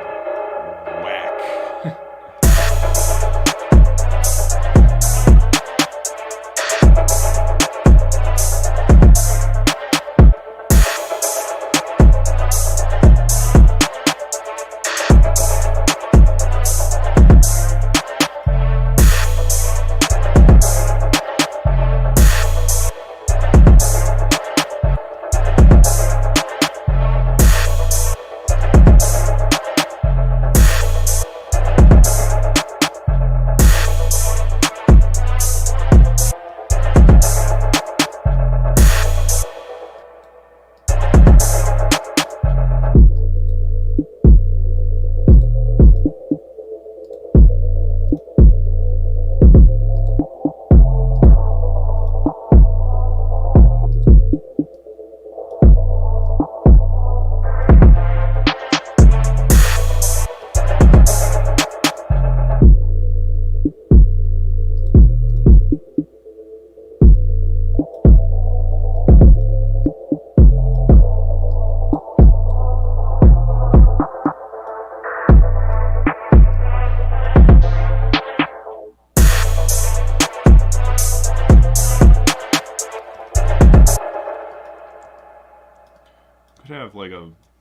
Could have like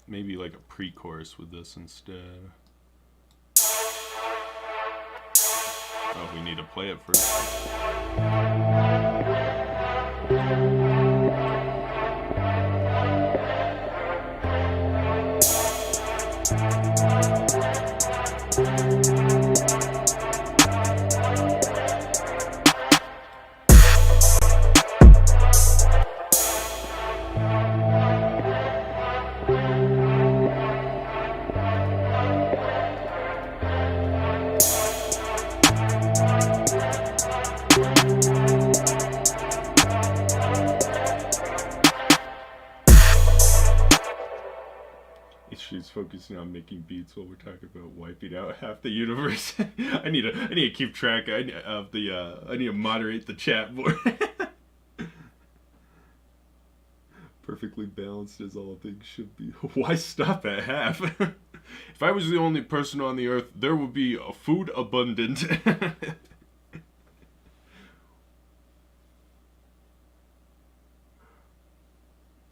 maybe like a pre-chorus with this instead. Oh, we need to play it first. She's focusing on making beats while we're talking about wiping out half the universe. I need to keep track of the. I need to moderate the chat more. Perfectly balanced as all things should be. Why stop at half? If I was the only person on the earth, there would be a food abundant.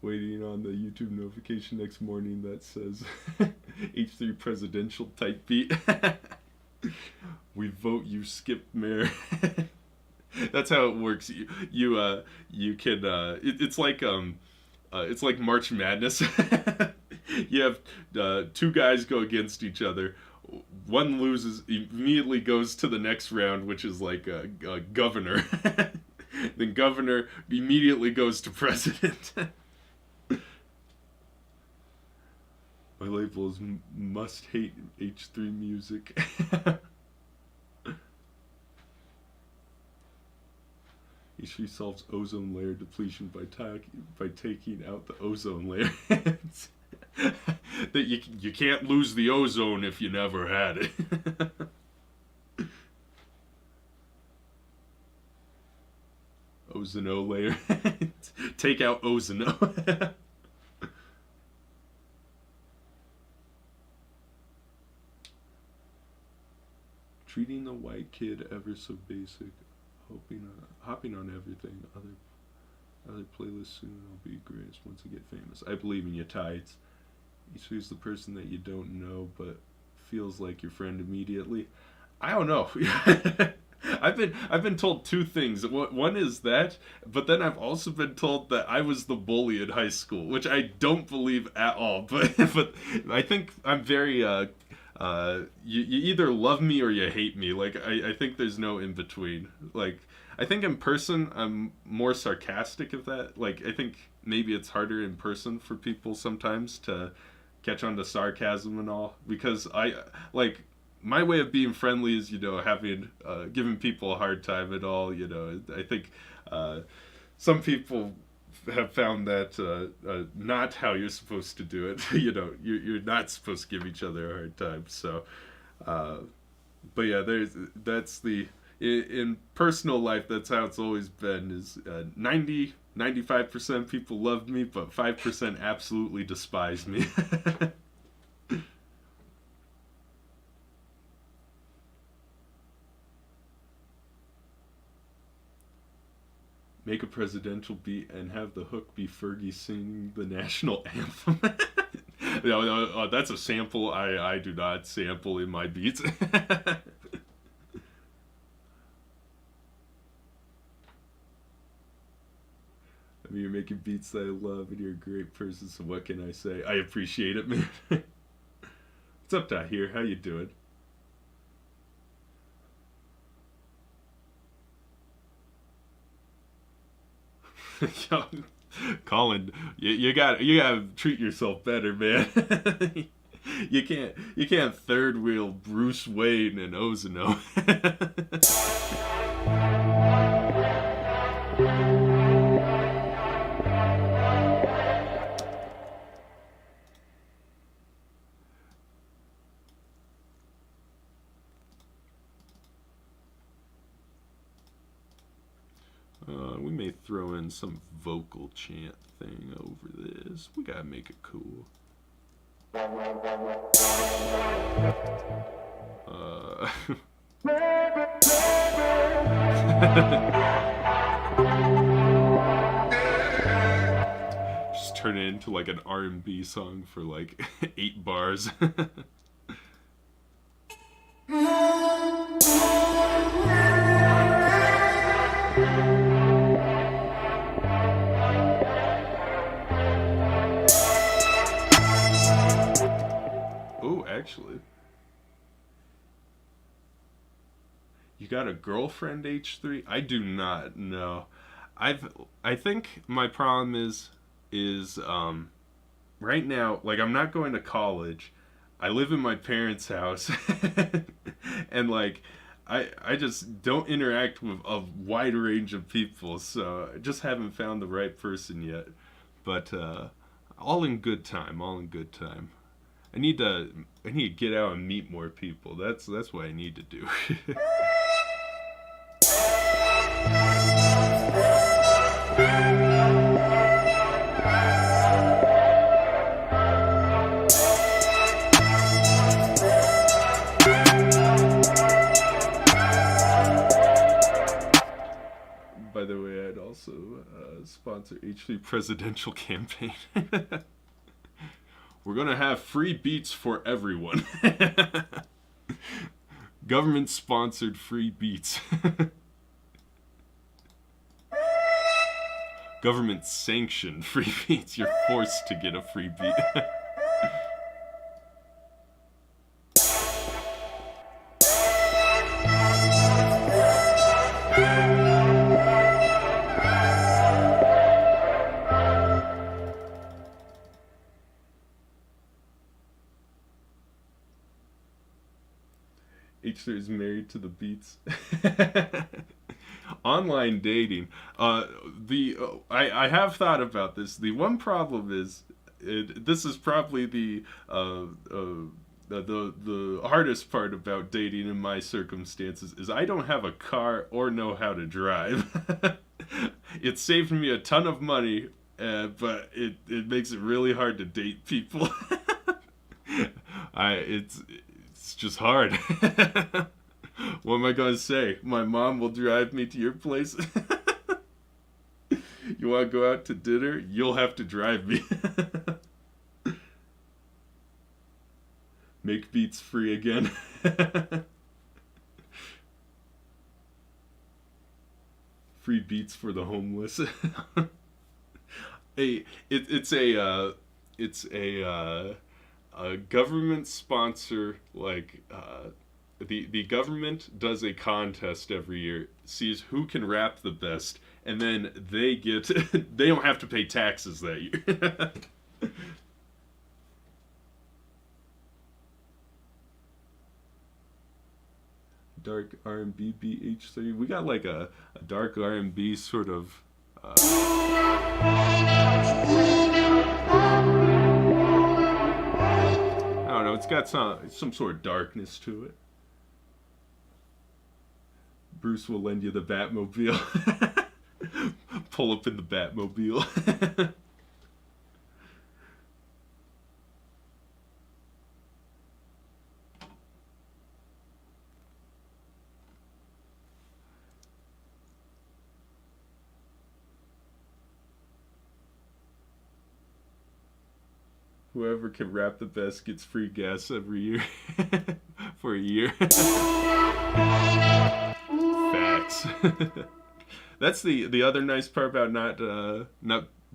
Waiting on the YouTube notification next morning that says H3 presidential type beat. We vote you skip mayor. That's how it works. You can it's like March Madness. You have two guys go against each other. One loses, immediately goes to the next round, which is like a governor. Then governor immediately goes to president. My label is must hate H3 music. H3 solves ozone layer depletion by taking out the ozone layer. That you can't lose the ozone if you never had it. Ozono layer. Take out ozono. Treating the white kid ever so basic, hopping on everything. Other playlists soon. I'll be greatest once I get famous. I believe in you, Tides. He's the person that you don't know but feels like your friend immediately. I don't know. I've been told two things. One is that, but then I've also been told that I was the bully in high school, which I don't believe at all. But I think I'm very you either love me or you hate me. Like I think there's no in between. Like I think in person I'm more sarcastic if that. Like I think maybe it's harder in person for people sometimes to catch on to sarcasm and all, because I like my way of being friendly is, you know, having giving people a hard time and all, you know. I think some people have found that not how you're supposed to do it. You know, you're not supposed to give each other a hard time. So, but yeah, that's the in personal life. That's how it's always been. Is 95% people love me, but 5% absolutely despise me. Make a presidential beat and have the hook be Fergie singing the national anthem. No, that's a sample I do not sample in my beats. I mean, you're making beats that I love and you're a great person, so what can I say? I appreciate it, man. What's up, Tahir? How you doing? Yo, Colin, you gotta treat yourself better, man. You can't third wheel Bruce Wayne and Ozono. We may throw in some vocal chant thing over this. We gotta make it cool. Just turn it into like an R&B song for like 8 bars. Oh, actually. You got a girlfriend, H3? I do not, no. I think my problem is right now, like, I'm not going to college. I live in my parents' house. And like I just don't interact with a wide range of people, so I just haven't found the right person yet. But all in good time, all in good time. I need to get out and meet more people. That's what I need to do. By the way, I'd also sponsor H3 presidential campaign. We're gonna have free beats for everyone. Government-sponsored free beats. Government-sanctioned free beats. You're forced to get a free beat. H3 is married to the beats. Online dating. I have thought about this. The one problem is, this is probably the hardest part about dating in my circumstances is I don't have a car or know how to drive. It saved me a ton of money, but it makes it really hard to date people. It's just hard. What am I gonna say? My mom will drive me to your place. You want to go out to dinner? You'll have to drive me. Make beats free again. Free beats for the homeless. It's a government sponsor, like the government does a contest every year, sees who can rap the best, and then they don't have to pay taxes that year. Dark R&B BH3. We got like a dark R&B sort of. I don't know. It's got some sort of darkness to it. Bruce will lend you the Batmobile. Pull up in the Batmobile. Whoever can rap the best gets free gas every year. For a year. Facts. That's the other nice part about not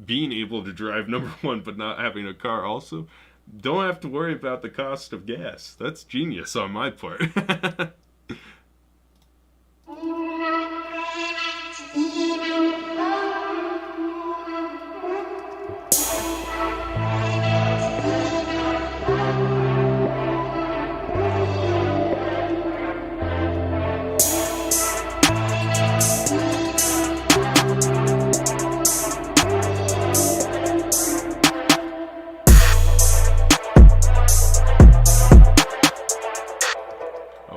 being able to drive, number one, but not having a car also. Don't have to worry about the cost of gas. That's genius on my part.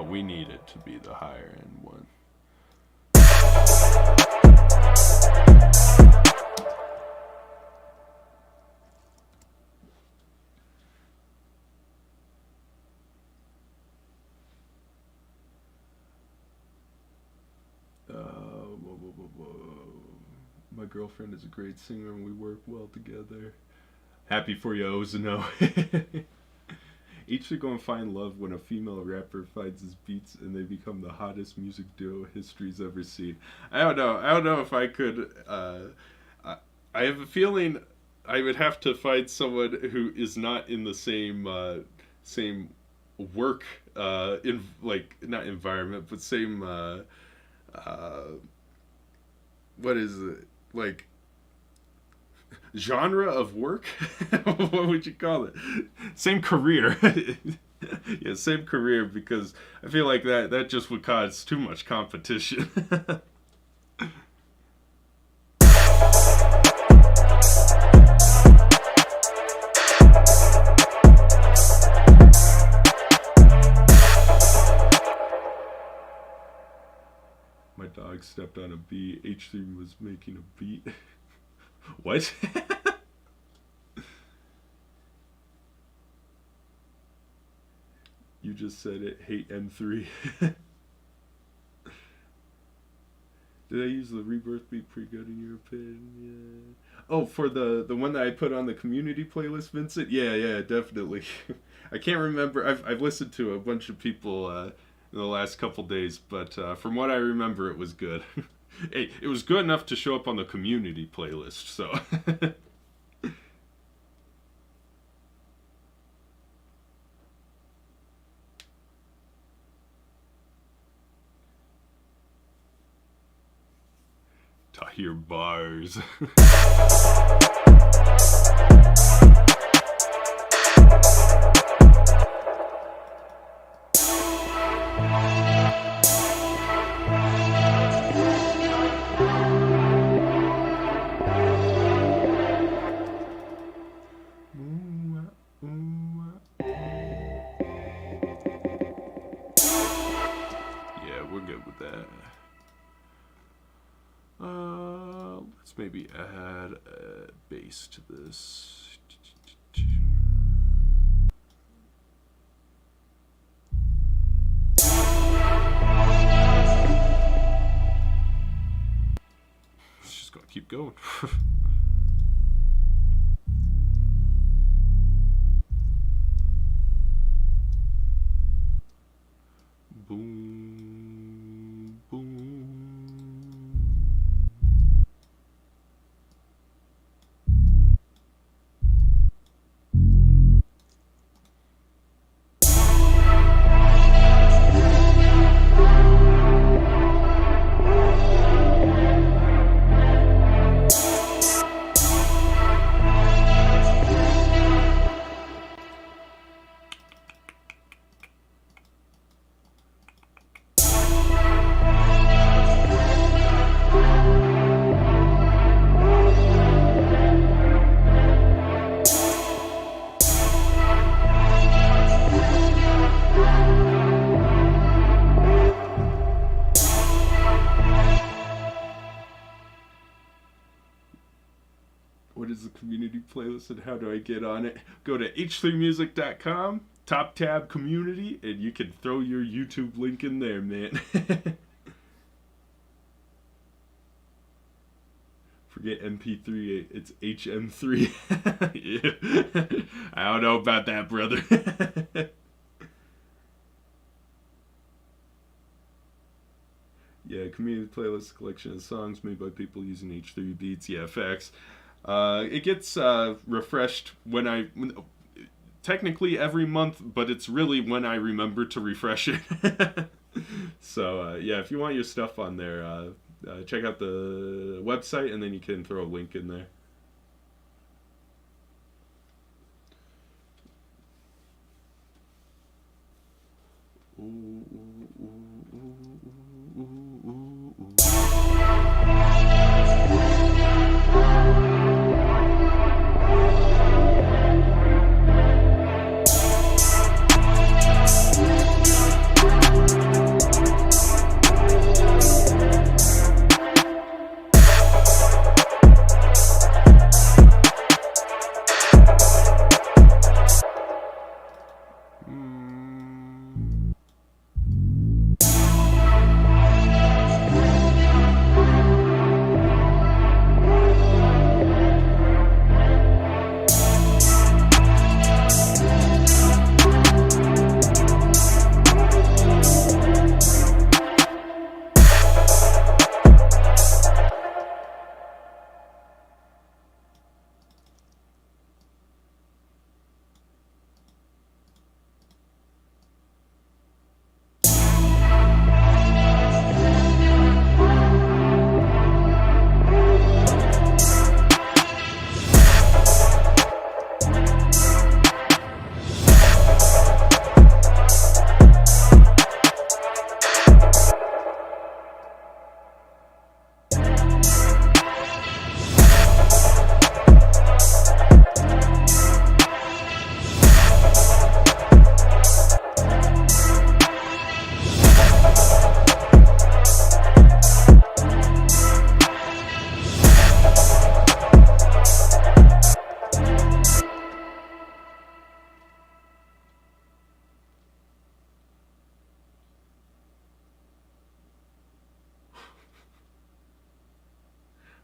We need it to be the higher end one. My girlfriend is a great singer and we work well together. Happy for you, Ozano. Each should go and find love when a female rapper finds his beats and they become the hottest music duo history's ever seen. I don't know if I could. I have a feeling I would have to find someone who is not in the same work in, like, not environment, but same what is it, like, genre of work. What would you call it? Same career. Yeah, same career, because I feel like that just would cause too much competition. My dog stepped on a bee. H3 was making a beat. What? You just said it. Hate M3. Did I use the rebirth beat pretty good in your opinion? Oh, for the one that I put on the community playlist, Vincent? Yeah, definitely. I can't remember. I've listened to a bunch of people in the last couple days, but from what I remember, it was good. Hey, it was good enough to show up on the community playlist, so. Tahir bars. we're good with that. Let's maybe add a bass to this. Just gonna keep going. Boom, boom. What is the community playlist and how do I get on it? Go to h3music.com, top tab community, and you can throw your YouTube link in there, man. Forget MP3, it's HM3. Yeah. I don't know about that, brother. Yeah, community playlist, collection of songs made by people using H3 beats. Yeah, facts. It gets refreshed technically every month, but it's really when I remember to refresh it. So yeah, if you want your stuff on there, check out the website and then you can throw a link in there. Ooh, ooh, ooh, ooh, ooh, ooh, ooh.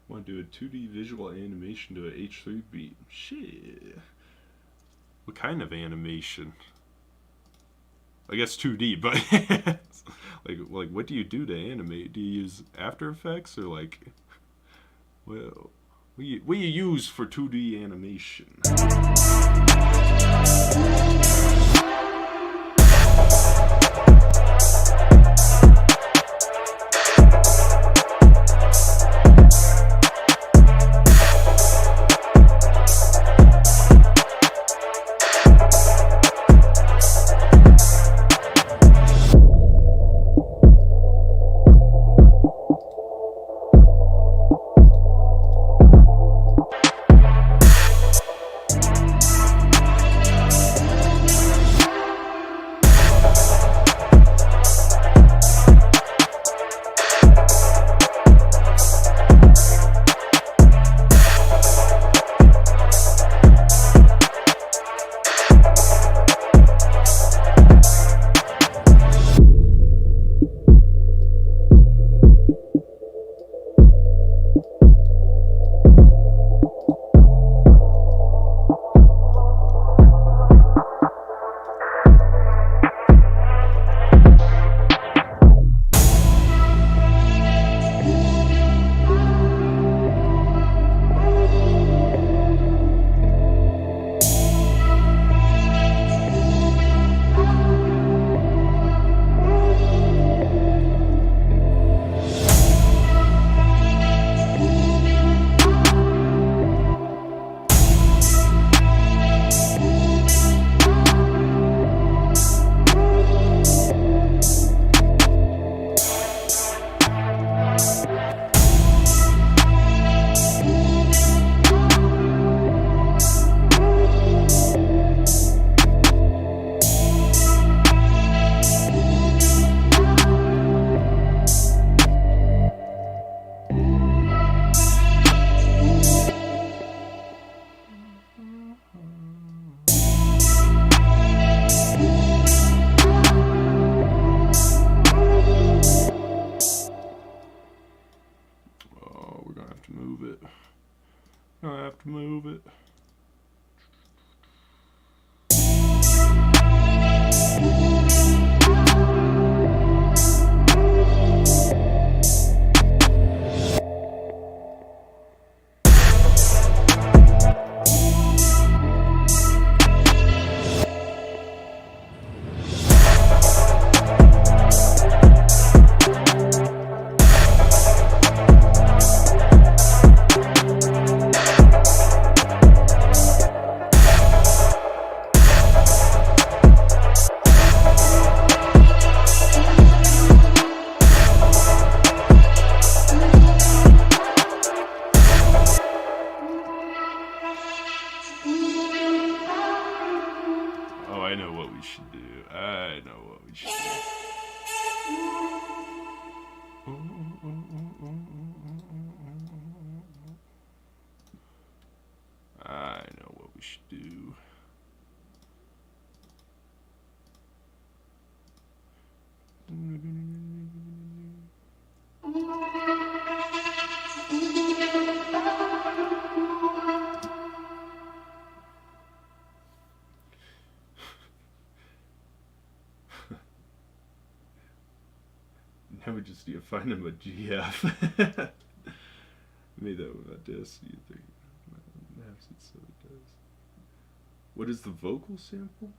Want to do a 2D visual animation to an H3 beat. Shit. What kind of animation? I guess 2D, but like what do you do to animate? Do you use After Effects or like, well, what do you use for 2D animation? I have to move it. I know what we should do. I know what we should do. Now we just need to find him a GF. Made that with Audacity, you think? Maps it so it does. What is the vocal sample?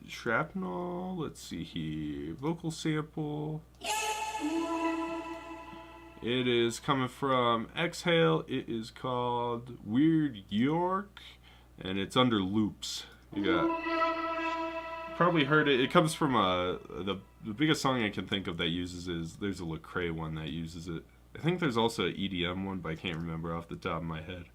Shrapnel. Let's see here. Vocal sample. It is coming from Exhale. It is called Weird York, and it's under loops. You got. Probably heard it. It comes from the biggest song I can think of that uses is there's a Lecrae one that uses it. I think there's also an EDM one, but I can't remember off the top of my head.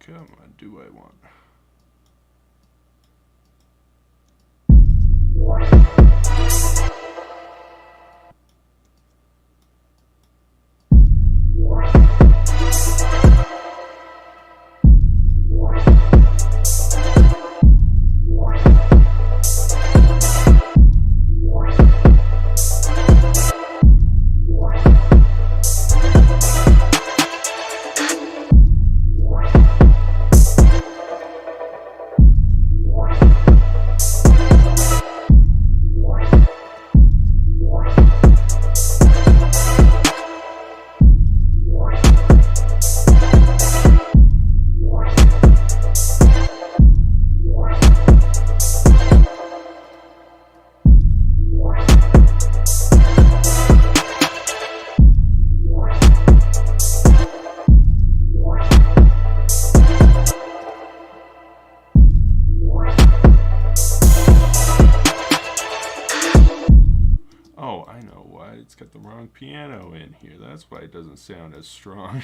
Come on, do I want? strong piano in here. That's why it doesn't sound as strong.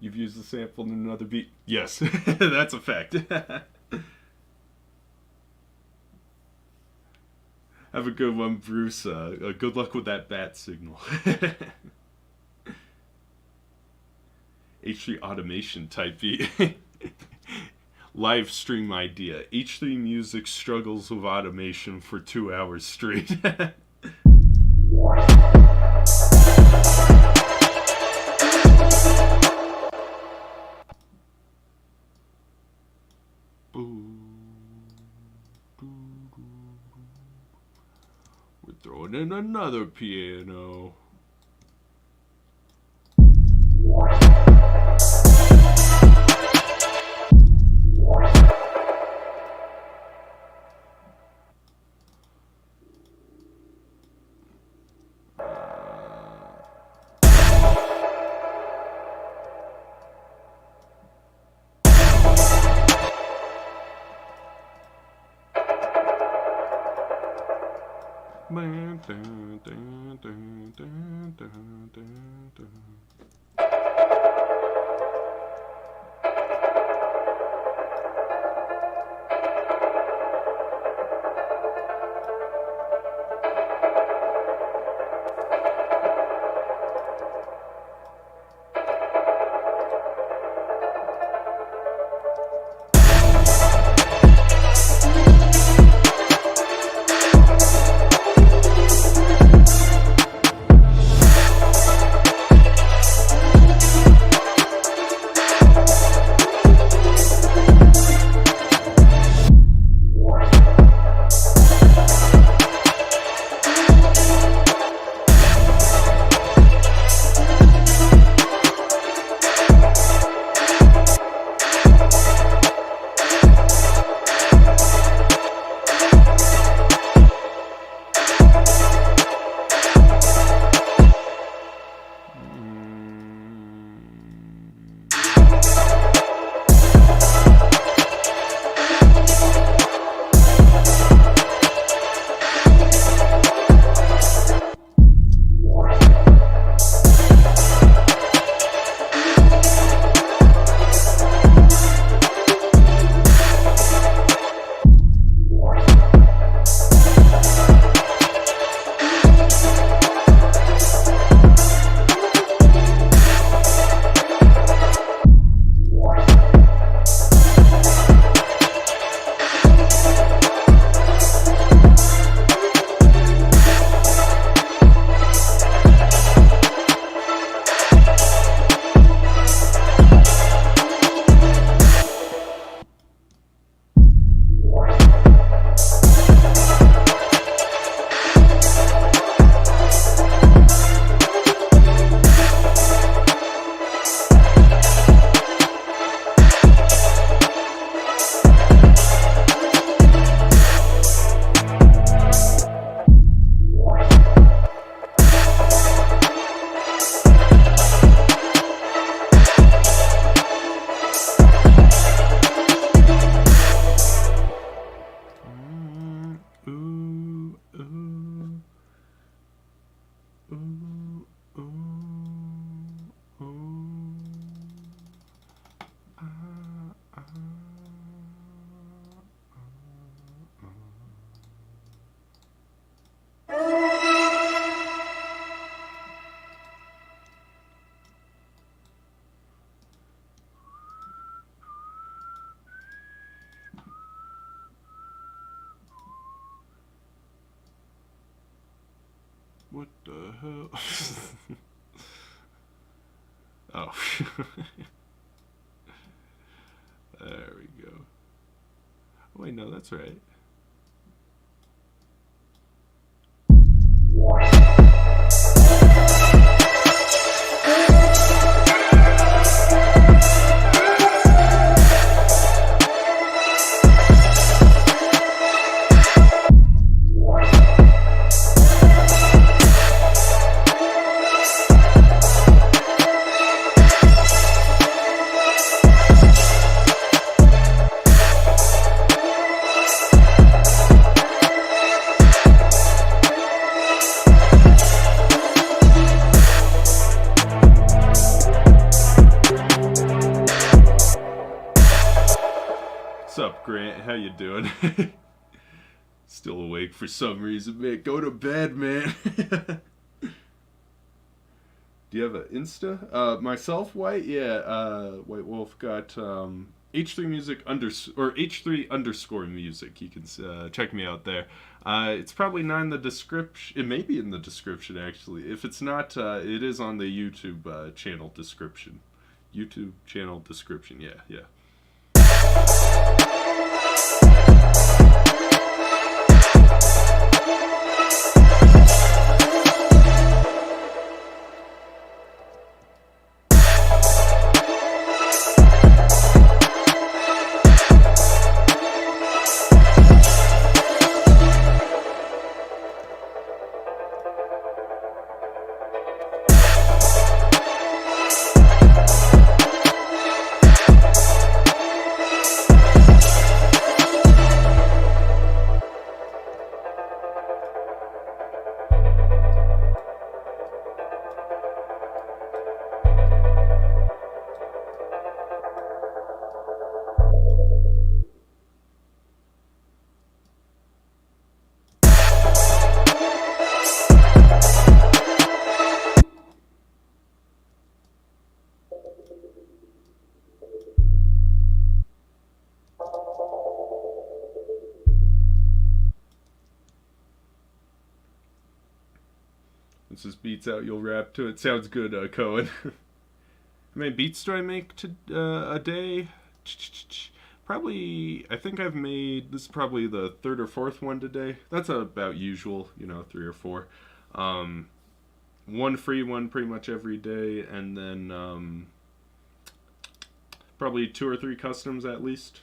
You've used the sample in another beat? Yes, that's a fact. Have a good one, Bruce. Good luck with that bat signal. H3 automation type beat. Live stream idea. H3 Music struggles with automation for 2 hours straight. We're throwing in another piano. What the hell? Oh. There we go. Oh, wait, no, that's right. What's up, Grant? How you doing? Still awake for some reason, man. Go to bed, man. Do you have an Insta? Myself, White? Yeah, White Wolf got H3 Music or H3 _ music. You can check me out there. It's probably not in the description. It may be in the description, actually. If it's not, it is on the YouTube channel description. YouTube channel description, yeah. Once this beat's out, you'll rap to it. Sounds good, Cohen. How many beats do I make a day? Probably, I think I've made, this is probably the third or fourth one today. That's about usual, 3 or 4. One free one pretty much every day, and then probably 2 or 3 customs at least.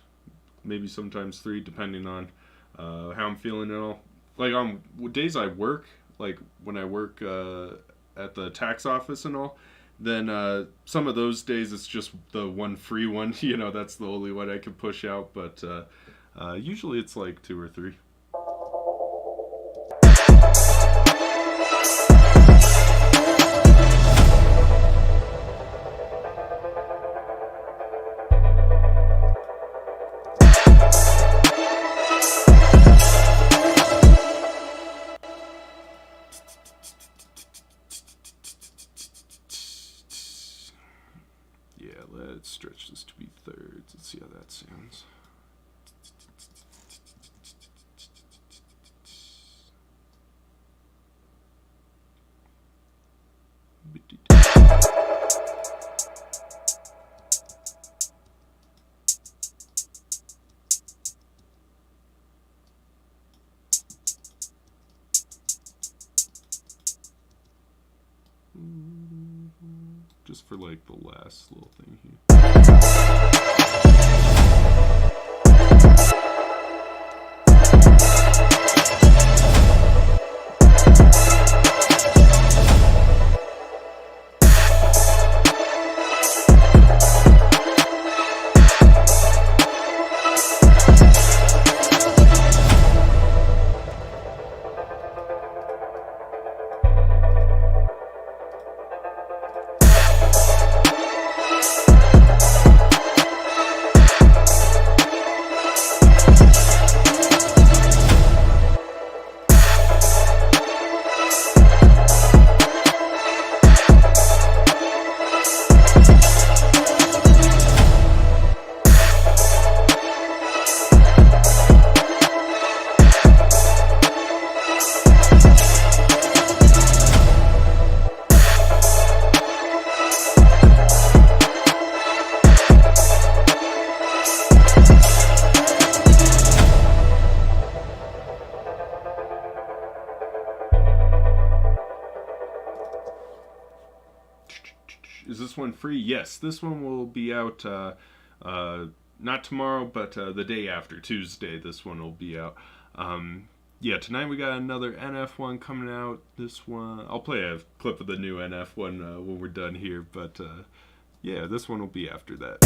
Maybe sometimes 3, depending on how I'm feeling and all. Like on days I work, like when I work at the tax office and all, then some of those days it's just the one free one, that's the only one I can push out, but usually it's like 2 or 3. Yeah, let's stretch this to be thirds. Let's see how that sounds. Just for like the last little thing here. one free? Yes, this one will be out not tomorrow, but the day after, Tuesday. This one will be out. Yeah, tonight we got another NF one coming out. This one, I'll play a clip of the new NF one when we're done here, but yeah, this one will be after that.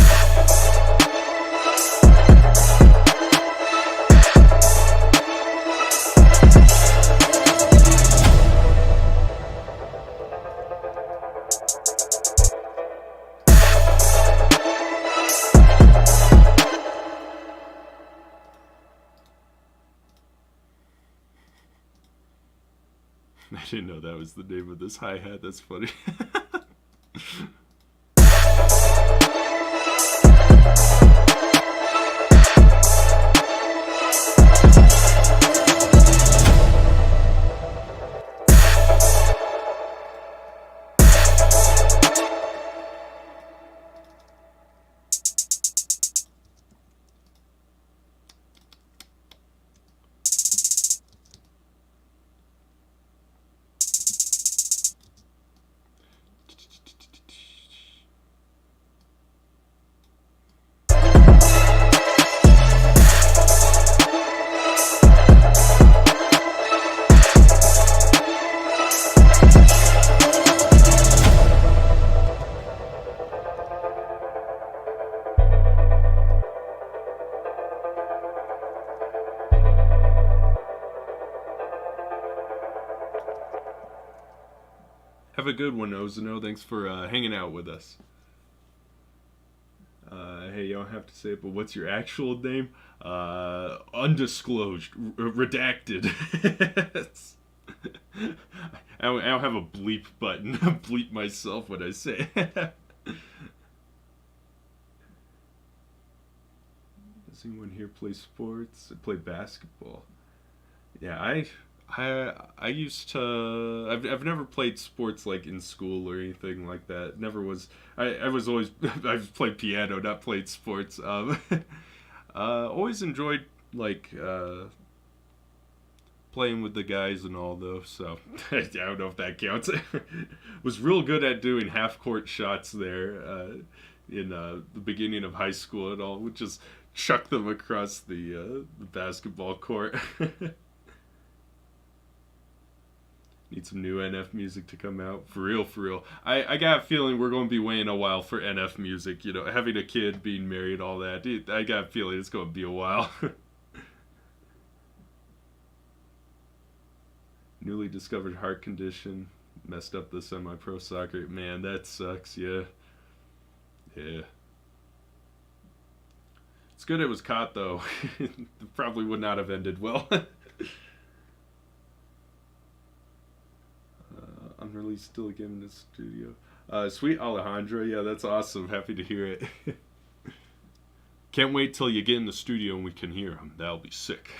I didn't know that was the name of this hi-hat. That's funny. Have a good one, Ozano. Thanks for hanging out with us. Hey, you don't have to say it, but what's your actual name? Undisclosed. Redacted. I don't have a bleep button. I bleep myself when I say it. Does anyone here play sports? I play basketball. Yeah, I used to. I've never played sports like in school or anything like that. Never was. I was always. I've played piano, not played sports. Always enjoyed like playing with the guys and all though. So I don't know if that counts. Was real good at doing half court shots there in the beginning of high school and all. Would just chuck them across the basketball court. Need some new NF music to come out. For real, for real. I got a feeling we're going to be waiting a while for NF music. You know, having a kid, being married, all that. I got a feeling it's going to be a while. Newly discovered heart condition. Messed up the semi-pro soccer. Man, that sucks, yeah. Yeah. It's good it was caught, though. It probably would not have ended well. Unreleased still a game in the studio. Sweet Alejandro, yeah, that's awesome. Happy to hear it. Can't wait till you get in the studio and we can hear him. That'll be sick.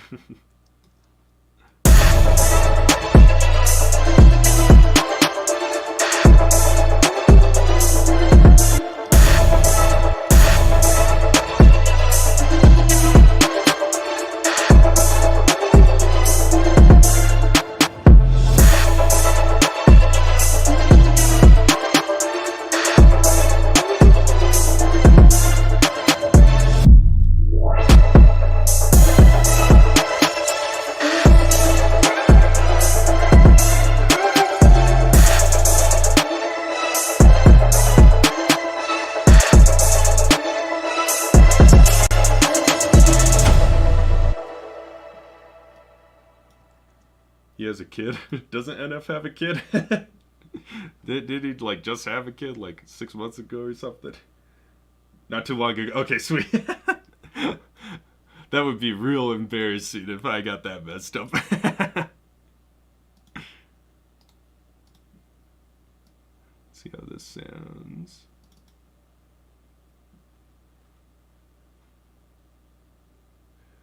He has a kid. Doesn't NF have a kid? did he like just have a kid like 6 months ago or something? Not too long ago. Okay, sweet. That would be real embarrassing if I got that messed up. See how this sounds.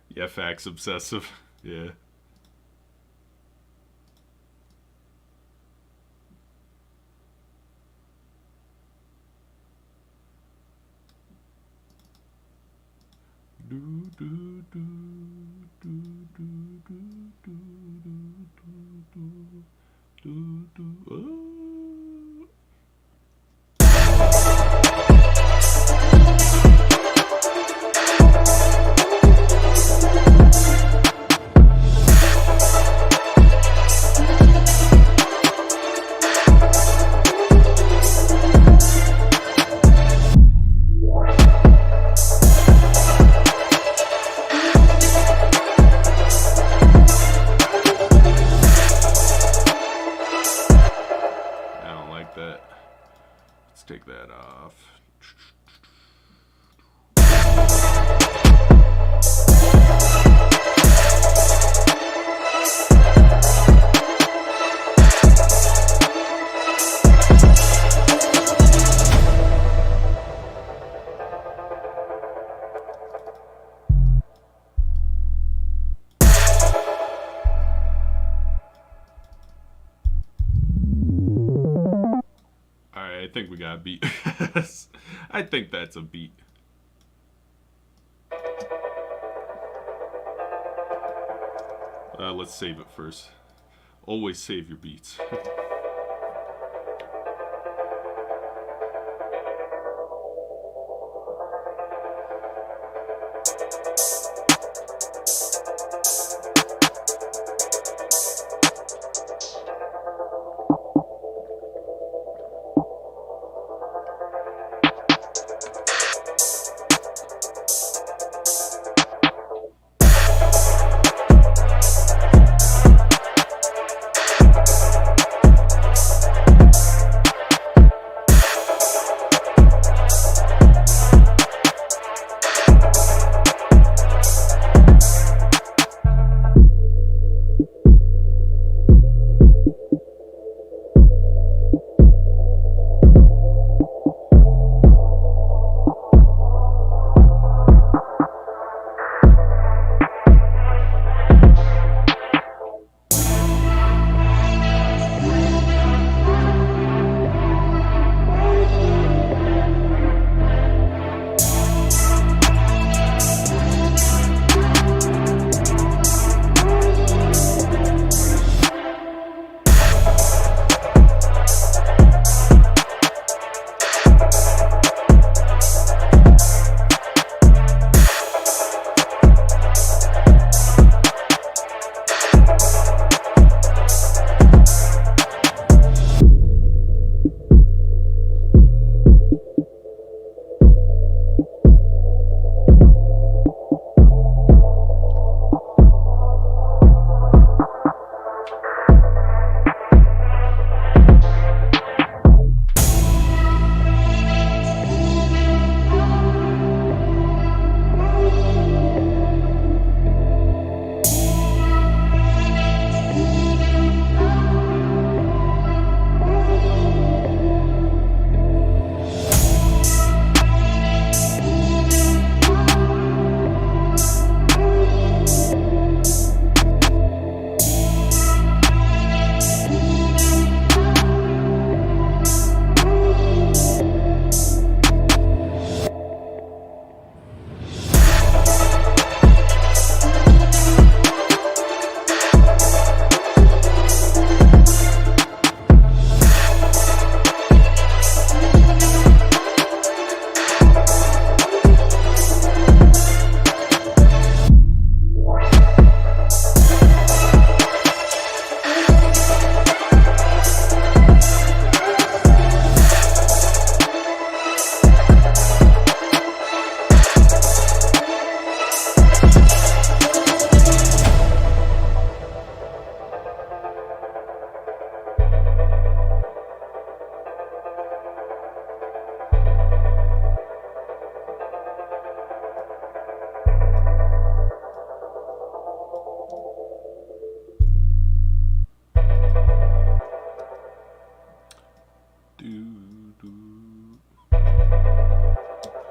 Yeah, facts obsessive. Yeah. Do do do do do do do do do do do. Oh. think we got a beat. I think that's a beat. Let's save it first. Always save your beats.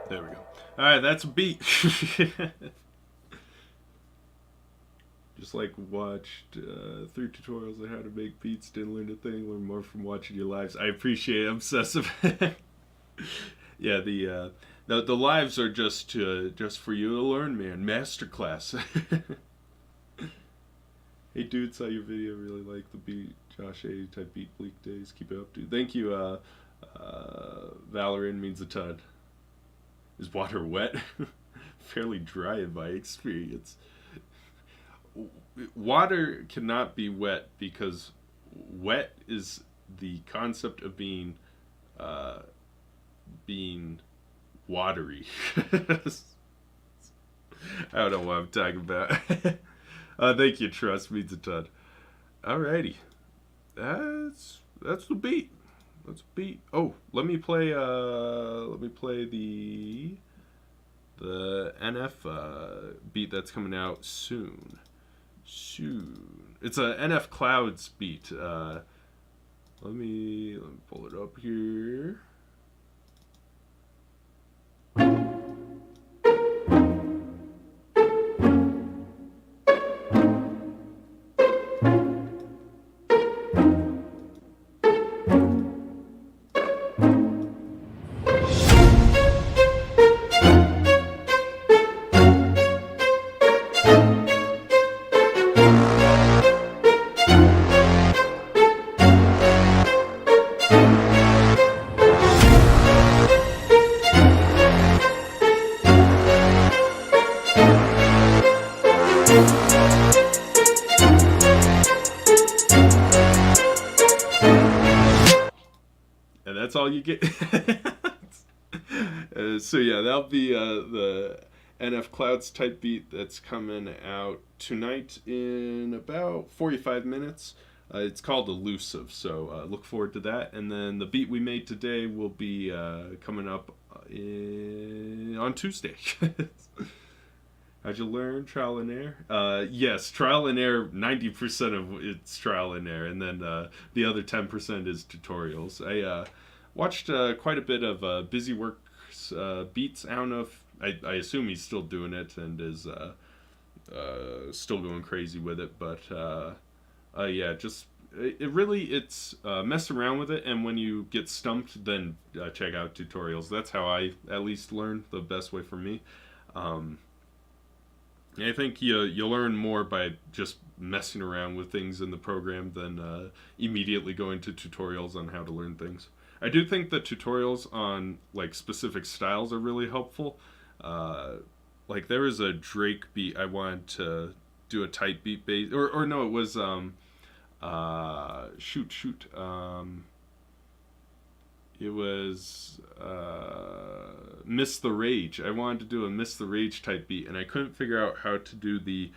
There we go. Alright, that's a beat. Just like watched 3 tutorials on how to make beats, didn't learn a thing, learn more from watching your lives. I appreciate it, obsessive. Yeah, the lives are just for you to learn, man. Masterclass. Hey dude, saw your video, really like the beat. Josh A type beat bleak days. Keep it up, dude. Thank you. Valorant means a ton. Is water wet? Fairly dry in my experience. Water cannot be wet because wet is the concept of being watery. I don't know what I'm talking about. Thank you, trust means a ton. Alrighty, that's the beat. Let's beat. Oh, let me play the NF beat that's coming out soon. It's a NF Clouds beat. Let me pull it up here. all you get. So yeah, that'll be the NF Clouds type beat that's coming out tonight in about 45 minutes. It's called Elusive, so look forward to that. And then the beat we made today will be coming up on Tuesday. How'd you learn? Trial and error? Yes, trial and error, 90% of it's trial and error, and then the other 10% is tutorials. I watched quite a bit of Busy Works beats. I don't know if, I assume he's still doing it and is still going crazy with it, but yeah, just it's mess around with it, and when you get stumped, then check out tutorials. That's how I at least learn, the best way for me. I think you learn more by just messing around with things in the program than immediately going to tutorials on how to learn things. I do think that tutorials on like specific styles are really helpful. Like there was a Drake beat I wanted to do a type beat base, or no, it was it was Miss the Rage. I wanted to do a Miss the Rage type beat, and I couldn't figure out how to do the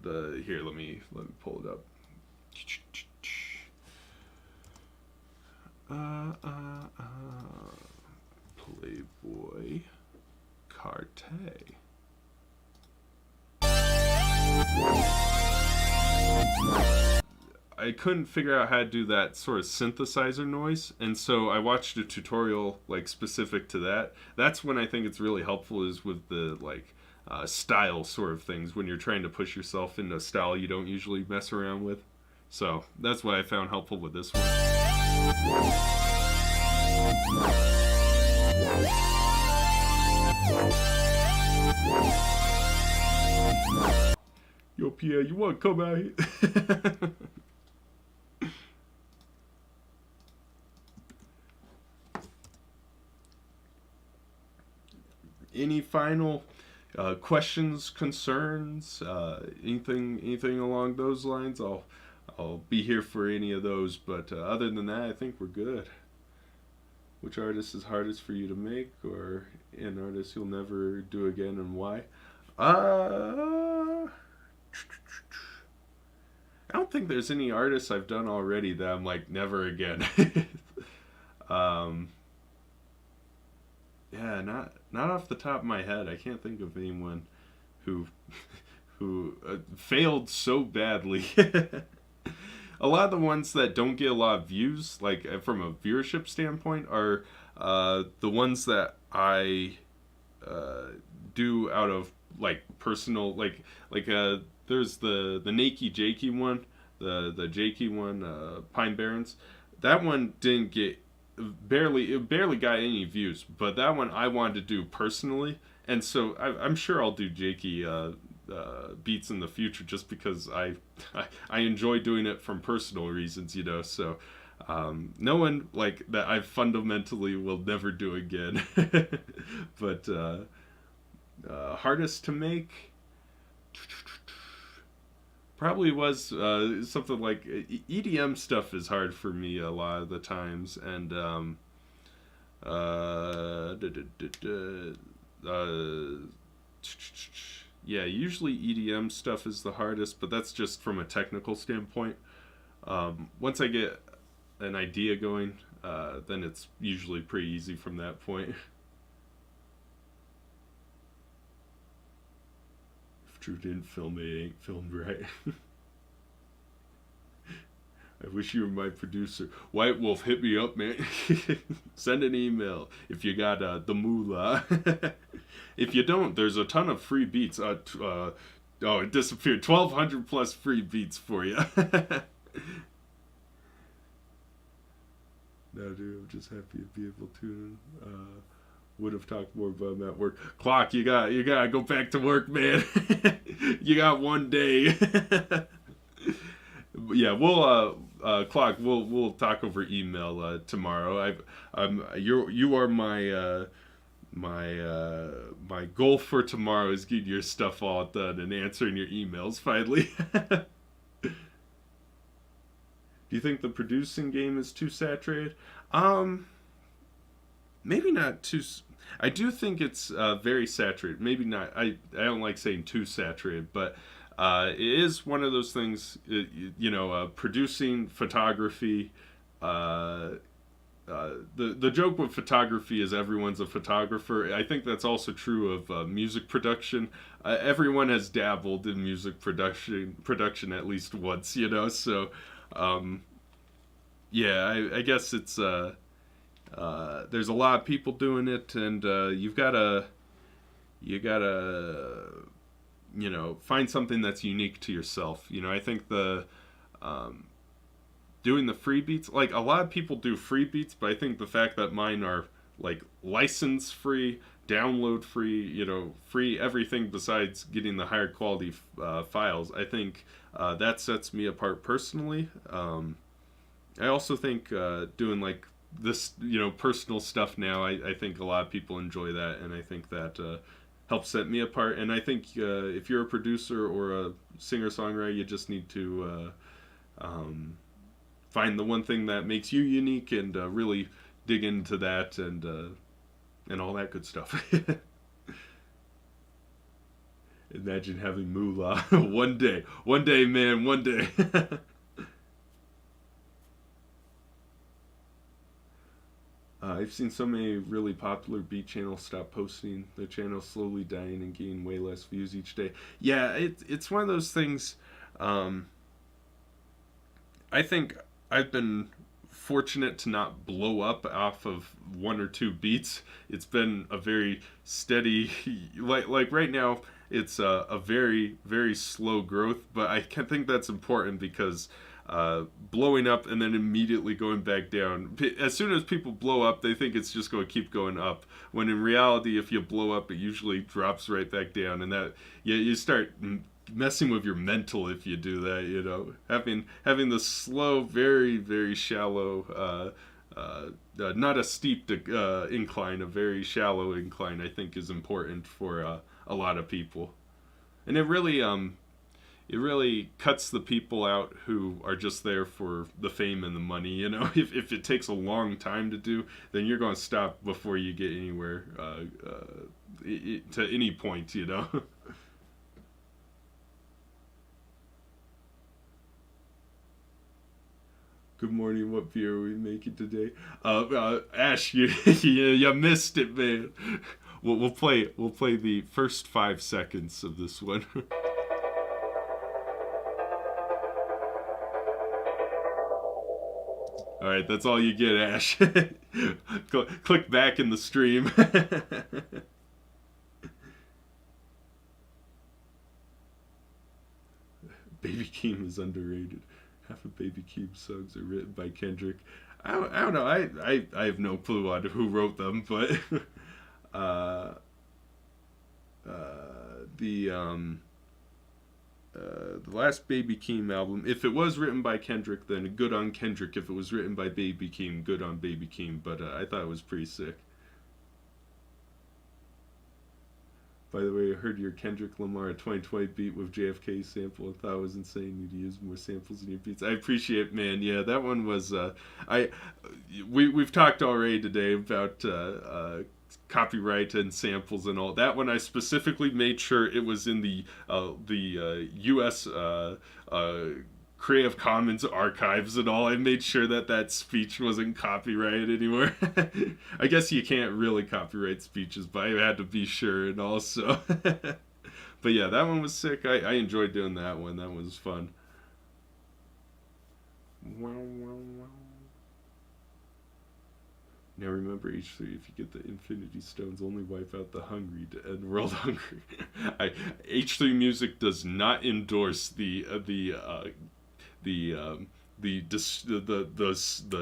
here. Let me pull it up. Playboy Cartier. I couldn't figure out how to do that sort of synthesizer noise, and so I watched a tutorial like specific to that. That's when I think it's really helpful, is with the like style sort of things, when you're trying to push yourself into a style you don't usually mess around with. So that's what I found helpful with this one. Yo, Pierre, you want to come out here? Any final questions, concerns, anything along those lines? I'll be here for any of those. But other than that, I think we're good. Which artist is hardest for you to make, or an artist you'll never do again, and why? I don't think there's any artists I've done already that I'm like never again. Yeah, not off the top of my head. I can't think of anyone who failed so badly. A lot of the ones that don't get a lot of views, like from a viewership standpoint, are the ones that I do out of like personal, like there's the Nakey Jakey one, the Jakey one, Pine Barrens. That one didn't get it barely got any views, but that one I wanted to do personally, and so I'm sure I'll do Jakey beats in the future, just because I enjoy doing it from personal reasons, you know. So no one like that I fundamentally will never do again. But hardest to make probably was something like EDM stuff is hard for me a lot of the times, and yeah, usually EDM stuff is the hardest, but that's just from a technical standpoint. Once I get an idea going, then it's usually pretty easy from that point. If Drew didn't film it, it ain't filmed right. I wish you were my producer. White Wolf, hit me up, man. Send an email if you got the moolah. If you don't, there's a ton of free beats. Oh, it disappeared. 1,200 plus free beats for you. No, dude, I'm just happy to be able to. Would have talked more about them at work. Clock, you gotta go back to work, man. You got one day. Yeah, Clock, we'll talk over email tomorrow. You are my goal for tomorrow is getting your stuff all done and answering your emails finally. Do you think the producing game is too saturated? Um, maybe not too. I do think it's very saturated. Maybe not. I don't like saying too saturated, but it is one of those things. Producing photography. Uh, the joke with photography is everyone's a photographer. I think that's also true of music production. Everyone has dabbled in music production at least once, So, um, yeah, I guess it's there's a lot of people doing it, and you gotta find something that's unique to yourself. I think the um, doing the free beats, like a lot of people do free beats, but I think the fact that mine are like license free, download free, free everything besides getting the higher quality files, I think that sets me apart personally. I also think doing like this, personal stuff now, I think a lot of people enjoy that, and I think that helps set me apart. And I think if you're a producer or a singer songwriter, you just need to find the one thing that makes you unique and really dig into that and all that good stuff. Imagine having moolah one day, man, one day. I've seen so many really popular beat channels stop posting. The channel's slowly dying and getting way less views each day. Yeah, it's one of those things. Um, I think I've been fortunate to not blow up off of one or two beats. It's been a very steady, like right now. It's a very very slow growth, but I can think that's important because blowing up and then immediately going back down. As soon as people blow up, they think it's just going to keep going up. When in reality, if you blow up, it usually drops right back down, and that you start messing with your mental if you do that. Having the slow, very very shallow. Not a steep incline, a very shallow incline. I think is important for a lot of people, and it really cuts the people out who are just there for the fame and the money. If it takes a long time to do, then you're going to stop before you get anywhere to any point. Good morning. What beer are we making today? Ash, you missed it, man. We'll play the first 5 seconds of this one. All right, that's all you get, Ash. Click back in the stream. Baby Keem is underrated. Half of Baby Keem's songs are written by Kendrick. I don't know. I have no clue on who wrote them, but uh, the the last Baby Keem album, if it was written by Kendrick, then good on Kendrick. If it was written by Baby Keem, good on Baby Keem. But I thought it was pretty sick. By the way, I heard your Kendrick Lamar 2020 beat with JFK sample. I thought it was insane. You need to use more samples in your beats. I appreciate it, man. Yeah, that one was. I we've talked already today about copyright and samples and all that one. I specifically made sure it was in the U.S. Creative Commons archives and all. I made sure that speech wasn't copyrighted anywhere. I guess you can't really copyright speeches, but I had to be sure and also. But yeah, that one was sick. I enjoyed doing that one. That one was fun. Wow, wow, wow. Now remember, H3, if you get the Infinity Stones, only wipe out the hungry to end world hunger. H3 Music does not endorse the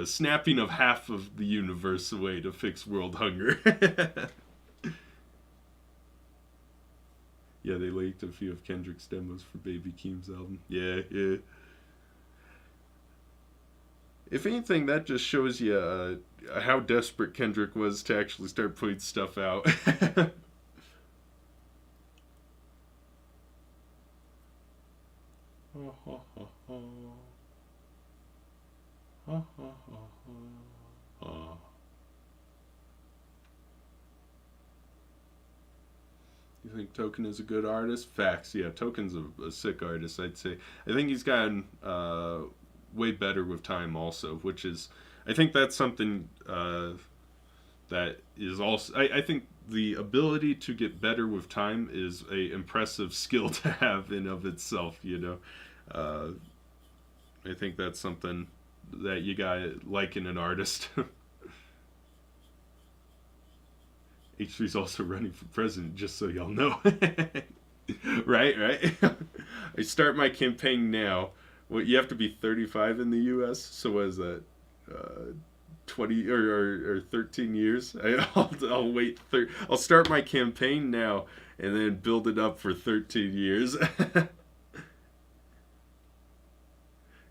snapping of half of the universe away to fix world hunger. Yeah, they leaked a few of Kendrick's demos for Baby Keem's album. Yeah, yeah. If anything, that just shows you how desperate Kendrick was to actually start putting stuff out. You think Token is a good artist? Facts. Yeah, Token's a sick artist, I'd say. I think he's gotten way better with time also, which is, I think that's something that is also, I think the ability to get better with time is a impressive skill to have in of itself, you know. Uh, I think that's something that you got like in an artist. H3's also running for president, just so y'all know. Right, right. I start my campaign now. Well, you have to be 35 in the U.S. So what is that? 20 or 13 years. I'll wait. I'll start my campaign now and then build it up for 13 years.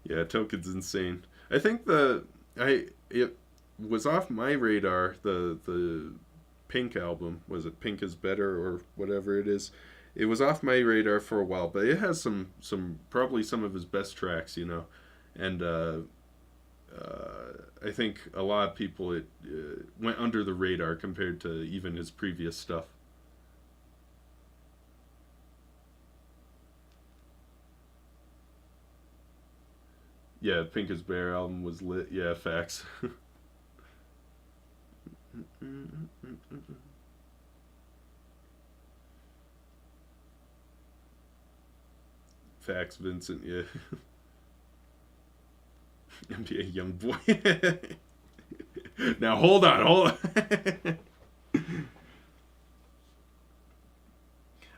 Yeah, Token's insane. I think it was off my radar. The Pink album, was it Pink is Better or whatever it is? It was off my radar for a while, but it has some probably some of his best tracks, you know, and I think a lot of people it went under the radar compared to even his previous stuff. Yeah, Pink is Bear album was lit. Yeah, facts. Facts, Vincent. Yeah, NBA young boy. Now hold on.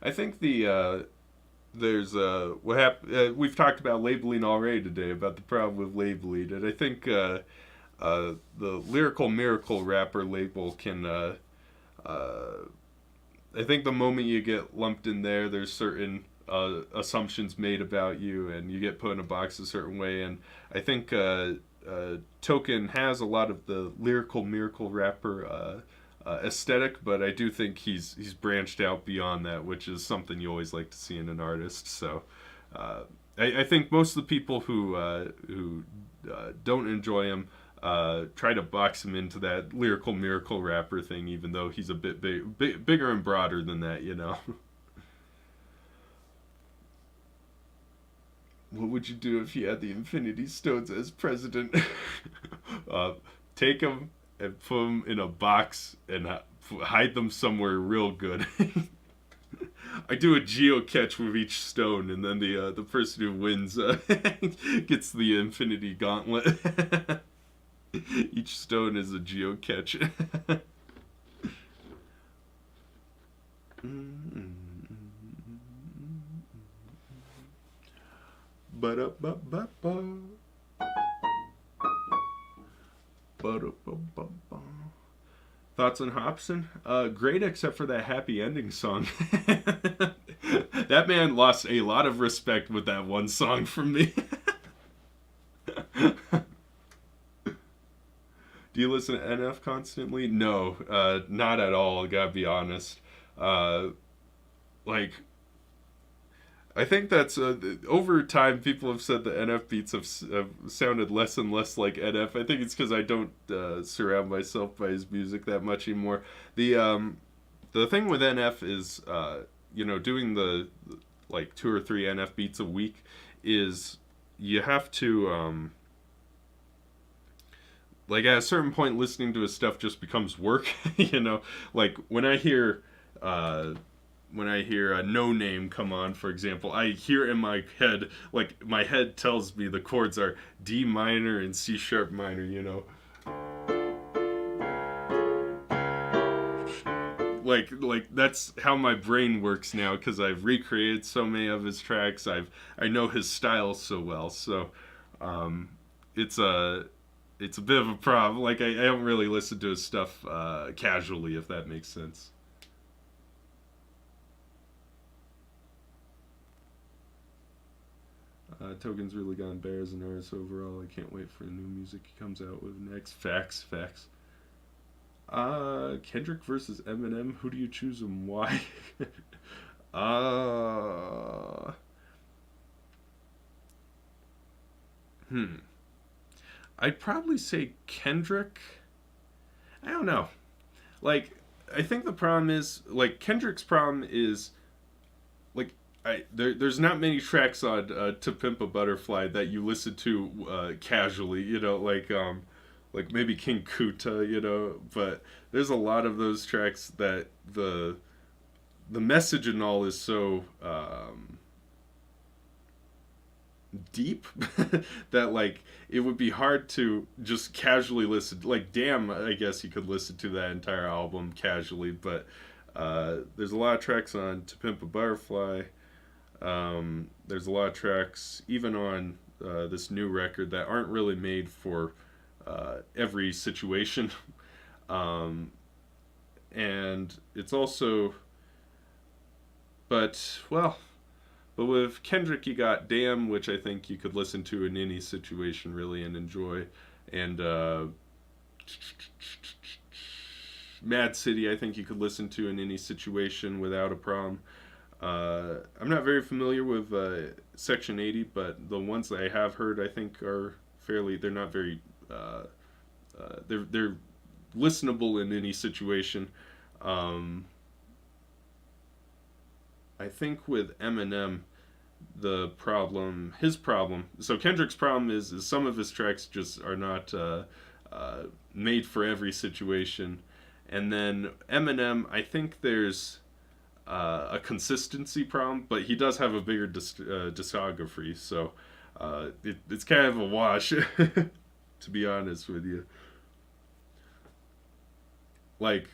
I think there's what we've talked about labeling already today about the problem with labeling, and I think the lyrical miracle rapper label can uh, I think the moment you get lumped in there, there's certain assumptions made about you, and you get put in a box a certain way. And I think Token has a lot of the lyrical miracle rapper aesthetic, but I do think he's branched out beyond that, which is something you always like to see in an artist. So uh, I think most of the people who don't enjoy him try to box him into that lyrical miracle rapper thing, even though he's a bit bigger and broader than that, you know. What would you do if you had the Infinity Stones as president? uh, Take them and put them in a box and hide them somewhere real good. I do a geocache with each stone, and then the person who wins gets the Infinity Gauntlet. Each stone is a geocache. Ba-da-ba-ba-ba. Ba-da-ba-ba-ba. Thoughts on Hobson? Great, except for that happy ending song. That man lost a lot of respect with that one song from me. Do you listen to NF constantly? No, not at all. I gotta be honest. Uh, like, I think that's over time. People have said the NF beats have sounded less and less like NF. I think it's because I don't surround myself by his music that much anymore. The thing with NF is, doing the like 2 or 3 NF beats a week is you have to like at a certain point listening to his stuff just becomes work. Like when I hear a No Name come on, for example, I hear in my head, like my head tells me the chords are D minor and C sharp minor, like that's how my brain works now because I've recreated so many of his tracks. I know his style so well, so um, it's a bit of a problem. Like I don't really listen to his stuff casually, if that makes sense. Token's really gone bears and artists overall. I can't wait for the new music he comes out with next. Facts. Kendrick versus Eminem. Who do you choose and why? uh, hmm. I'd probably say Kendrick. I don't know. Like, I think the problem is, like, Kendrick's problem is, like, there's not many tracks on To Pimp a Butterfly that you listen to casually, like maybe King Kuta, but there's a lot of those tracks that the message and all is so deep that like it would be hard to just casually listen. Like, damn, I guess you could listen to that entire album casually, but there's a lot of tracks on To Pimp a Butterfly. There's a lot of tracks even on this new record that aren't really made for every situation. um, and it's also, but well, but with Kendrick, you got Damn, which I think you could listen to in any situation really and enjoy. And Mad City, I think you could listen to in any situation without a problem. I'm not very familiar with Section 80, but the ones that I have heard, I think, are fairly. They're not very. They're listenable in any situation. Um, I think with Eminem, his problem. So Kendrick's problem is some of his tracks just are not made for every situation, and then Eminem, I think there's a consistency problem, but he does have a bigger discography, so it's kind of a wash, to be honest with you. Like,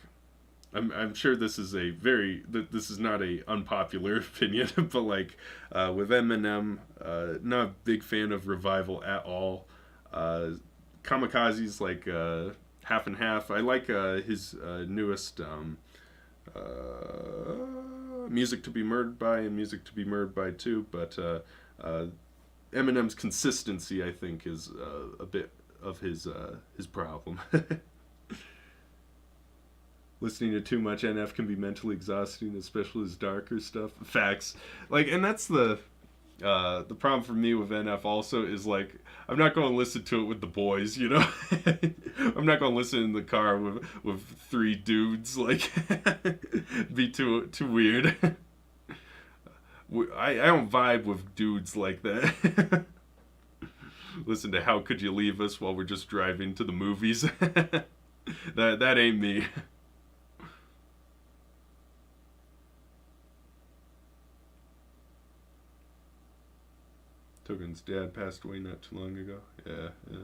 I'm sure this is this is not a unpopular opinion, but like with Eminem, not a big fan of Revival at all. Uh, Kamikaze's like half and half. I like his newest Music to Be Murdered By and Music to Be Murdered By too, but uh, Eminem's consistency, I think, is a bit of his problem. Listening to too much NF can be mentally exhausting, especially his darker stuff. Facts. Like, and that's the problem for me with NF also is like I'm not going to listen to it with the boys, I'm not going to listen in the car with three dudes. Like, be too weird. I don't vibe with dudes like that. Listen to How Could You Leave Us while we're just driving to the movies. That ain't me. Token's dad passed away not too long ago. Yeah, yeah.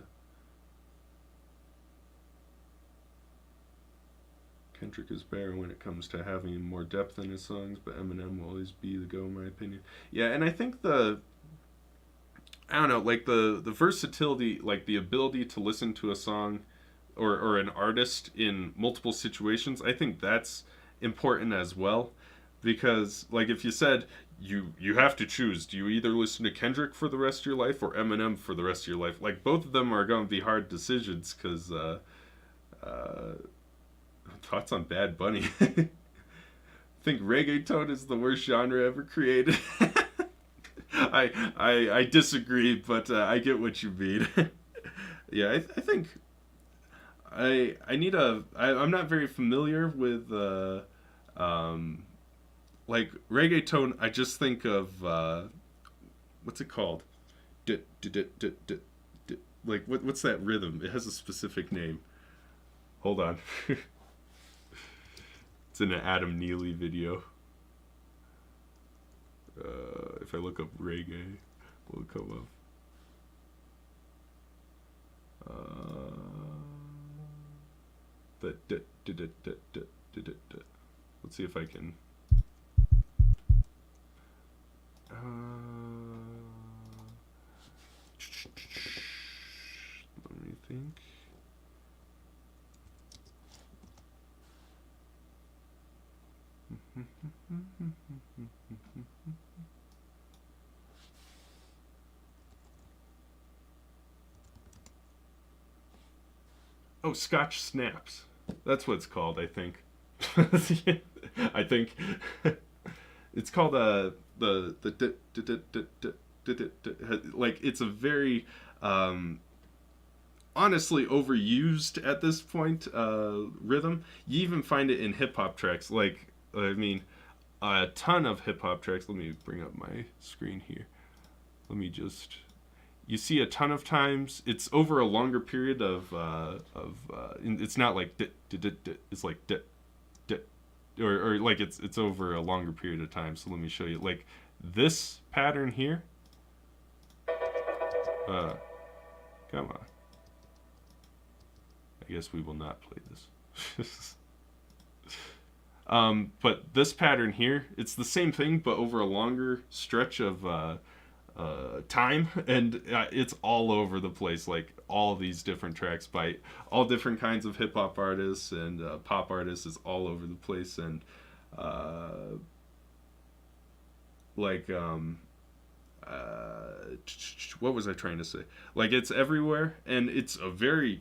Kendrick is better when it comes to having more depth in his songs, but Eminem will always be the go in my opinion. Yeah, and I think I don't know, like the versatility, like the ability to listen to a song or an artist in multiple situations, I think that's important as well. Because like if you said you have to choose, do you either listen to Kendrick for the rest of your life or Eminem for the rest of your life? Like both of them are going to be hard decisions because uh, thoughts on Bad Bunny. Think reggaeton is the worst genre ever created. I disagree, but I get what you mean. Yeah, I think I need I'm not very familiar with um, like reggaeton. I just think of what's it called? Like what's that rhythm? It has a specific name. Hold on. It's in an Adam Neely video. If I look up reggae, will it come up? That let's see if I can. Let me think. Oh, Scotch Snaps. That's what it's called, I think. I think it's called the like it's a very honestly overused at this point. Rhythm. You even find it in hip hop tracks. Like, I mean, a ton of hip hop tracks. Let me bring up my screen here. Let me just. You see a ton of times. It's over a longer period it's not like it's like or like it's over a longer period of time. So let me show you. Like this pattern here. Uh, Come on. I guess we will not play this. But this pattern here, it's the same thing, but over a longer stretch of time, and it's all over the place. Like all these different tracks by all different kinds of hip hop artists and pop artists is all over the place, and uh, like what was I trying to say? Like it's everywhere, and it's a very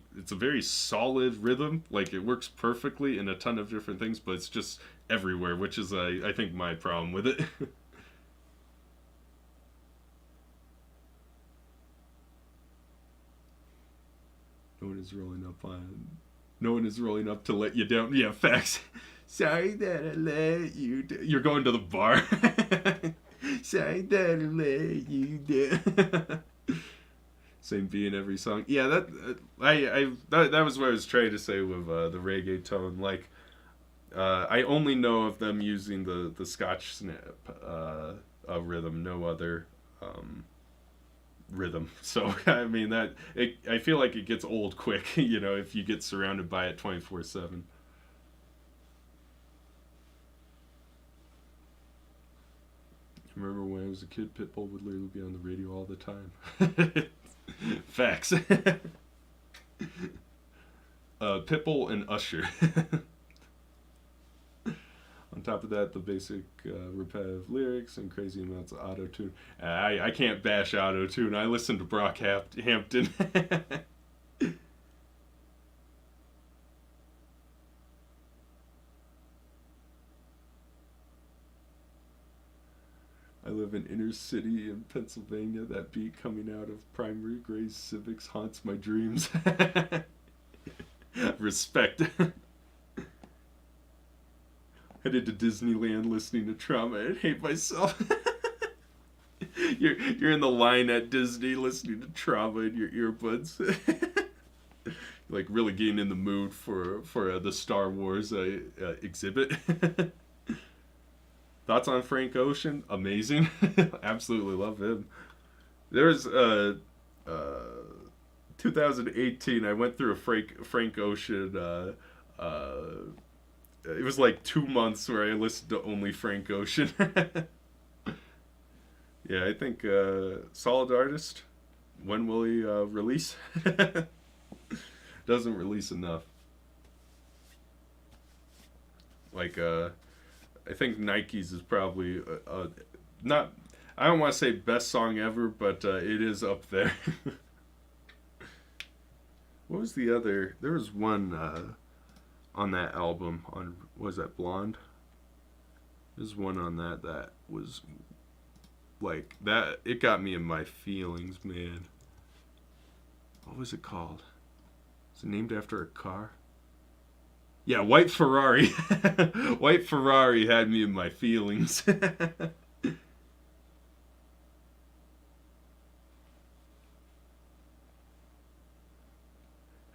solid rhythm. Like it works perfectly in a ton of different things, but it's just everywhere, which is I think my problem with it. No one is rolling up on. No one is rolling up to let you down. Yeah, facts. Sorry that I let you down. You're going to the bar. Sorry that I let you down. Same B in every song. Yeah, that was what I was trying to say with the reggae tone. Like, I only know of them using the Scotch snap rhythm, no other rhythm. So I mean I feel like it gets old quick, if you get surrounded by it 24/7. I remember when I was a kid, Pitbull would literally be on the radio all the time. Facts. Pitbull and Usher. On top of that, the basic repetitive lyrics and crazy amounts of auto tune. I can't bash auto tune. I listen to Brock Hampton. I live in inner city in Pennsylvania. That beat coming out of primary grade civics haunts my dreams. Respect. Headed to Disneyland listening to Trauma and Hate Myself. You're in the line at Disney listening to Trauma in your earbuds. Like really getting in the mood for the Star Wars exhibit. Thoughts on Frank Ocean? Amazing. Absolutely love him. There's 2018. I went through a Frank Ocean. It was like 2 months where I listened to only Frank Ocean. Yeah, I think solid artist. When will he release? Doesn't release enough. Like I think Nike's is probably not. I don't want to say best song ever, but it is up there. What was the other? There was one on that album. On what was that, Blonde? There's one on that was like that. It got me in my feelings, man. What was it called? Is it named after a car? Yeah, White Ferrari. White Ferrari had me in my feelings.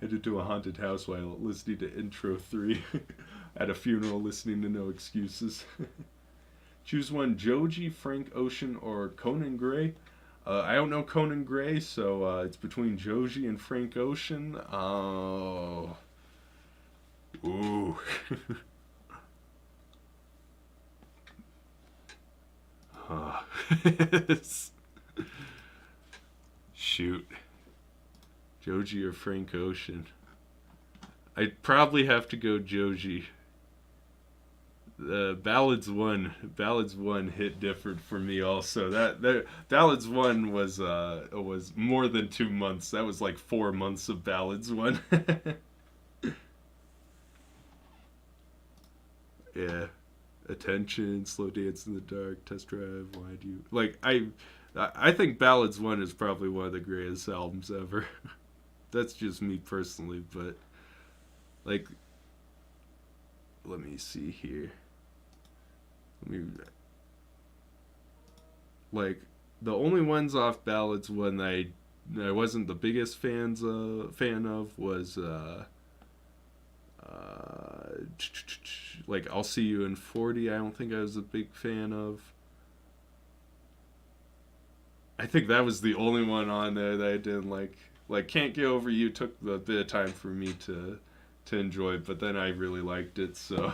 Headed to a haunted house while listening to Intro 3. At a funeral listening to No Excuses. Choose one, Joji, Frank Ocean, or Conan Gray. I don't know Conan Gray, so it's between Joji and Frank Ocean. Oh. Ooh. Shoot. Joji or Frank Ocean? I'd probably have to go Joji. Ballads one hit different for me also. That Ballads one was more than 2 months. That was like 4 months of Ballads one. Yeah, Attention, Slow Dance in the Dark, Test Drive, Why Do You like I think Ballads one is probably one of the greatest albums ever. That's just me personally, but like, let me see here. Let me like the only ones off ballads when I wasn't the biggest fan of was like I'll See You in 40. I don't think I was a big fan of. I think that was the only one on there that I didn't like. Like Can't Get Over You took a bit of time for me to enjoy, but then I really liked it. So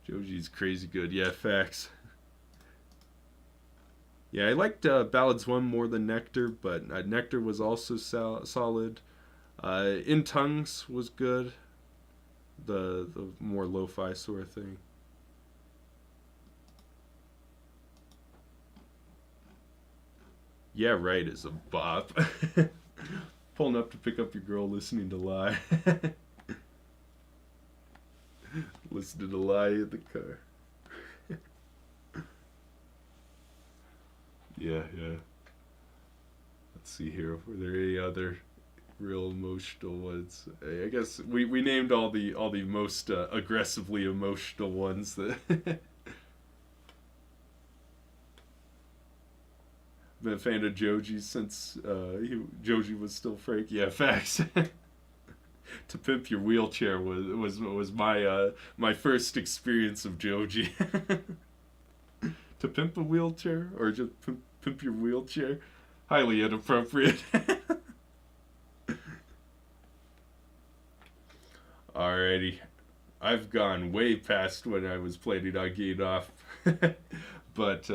Joji's crazy good. Yeah, facts. Yeah, I liked Ballads 1 more than Nectar, but Nectar was also solid. In Tongues was good. The more lo-fi sort of thing. Yeah, right is a bop. Pulling up to pick up your girl, listening to Lie. Listening to Lie in the car. Yeah, yeah. Let's see here. Were there any other real emotional ones? I guess we named all the most aggressively emotional ones that. Been a fan of Joji since Joji was still Frank. Yeah, facts. To Pimp Your Wheelchair was my first experience of Joji. To Pimp a Wheelchair or just pimp Your Wheelchair? Highly inappropriate. Alrighty. I've gone way past when I was planning on getting off. But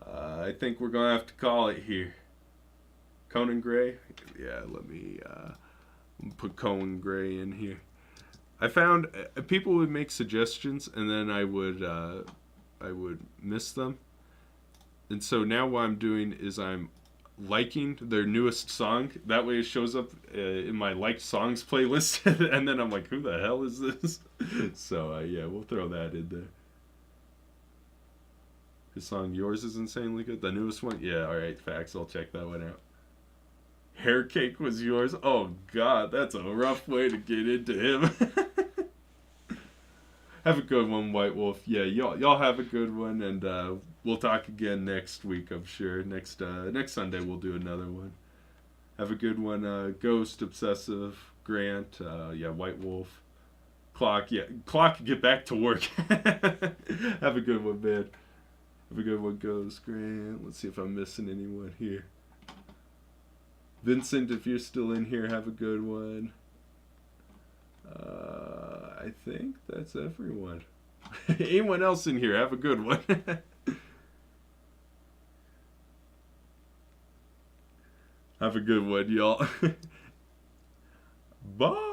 I think we're going to have to call it here. Conan Gray? Yeah, let me put Conan Gray in here. I found people would make suggestions and then I would miss them. And so now what I'm doing is I'm liking their newest song. That way it shows up in my liked songs playlist. And then I'm like, who the hell is this? So yeah, we'll throw that in there. His song Yours is insanely good. The newest one? Yeah, alright, facts. I'll check that one out. Hair Cake was yours? Oh god, that's a rough way to get into him. Have a good one, White Wolf. Yeah, y'all have a good one, and we'll talk again next week, I'm sure. Next Sunday we'll do another one. Have a good one, Ghost, Obsessive, Grant, yeah, White Wolf. Clock, get back to work. Have a good one, man. Have a good one, Ghost, Grant. Let's see if I'm missing anyone here. Vincent, if you're still in here, have a good one. I think that's everyone. Anyone else in here, have a good one. Have a good one, y'all. Bye.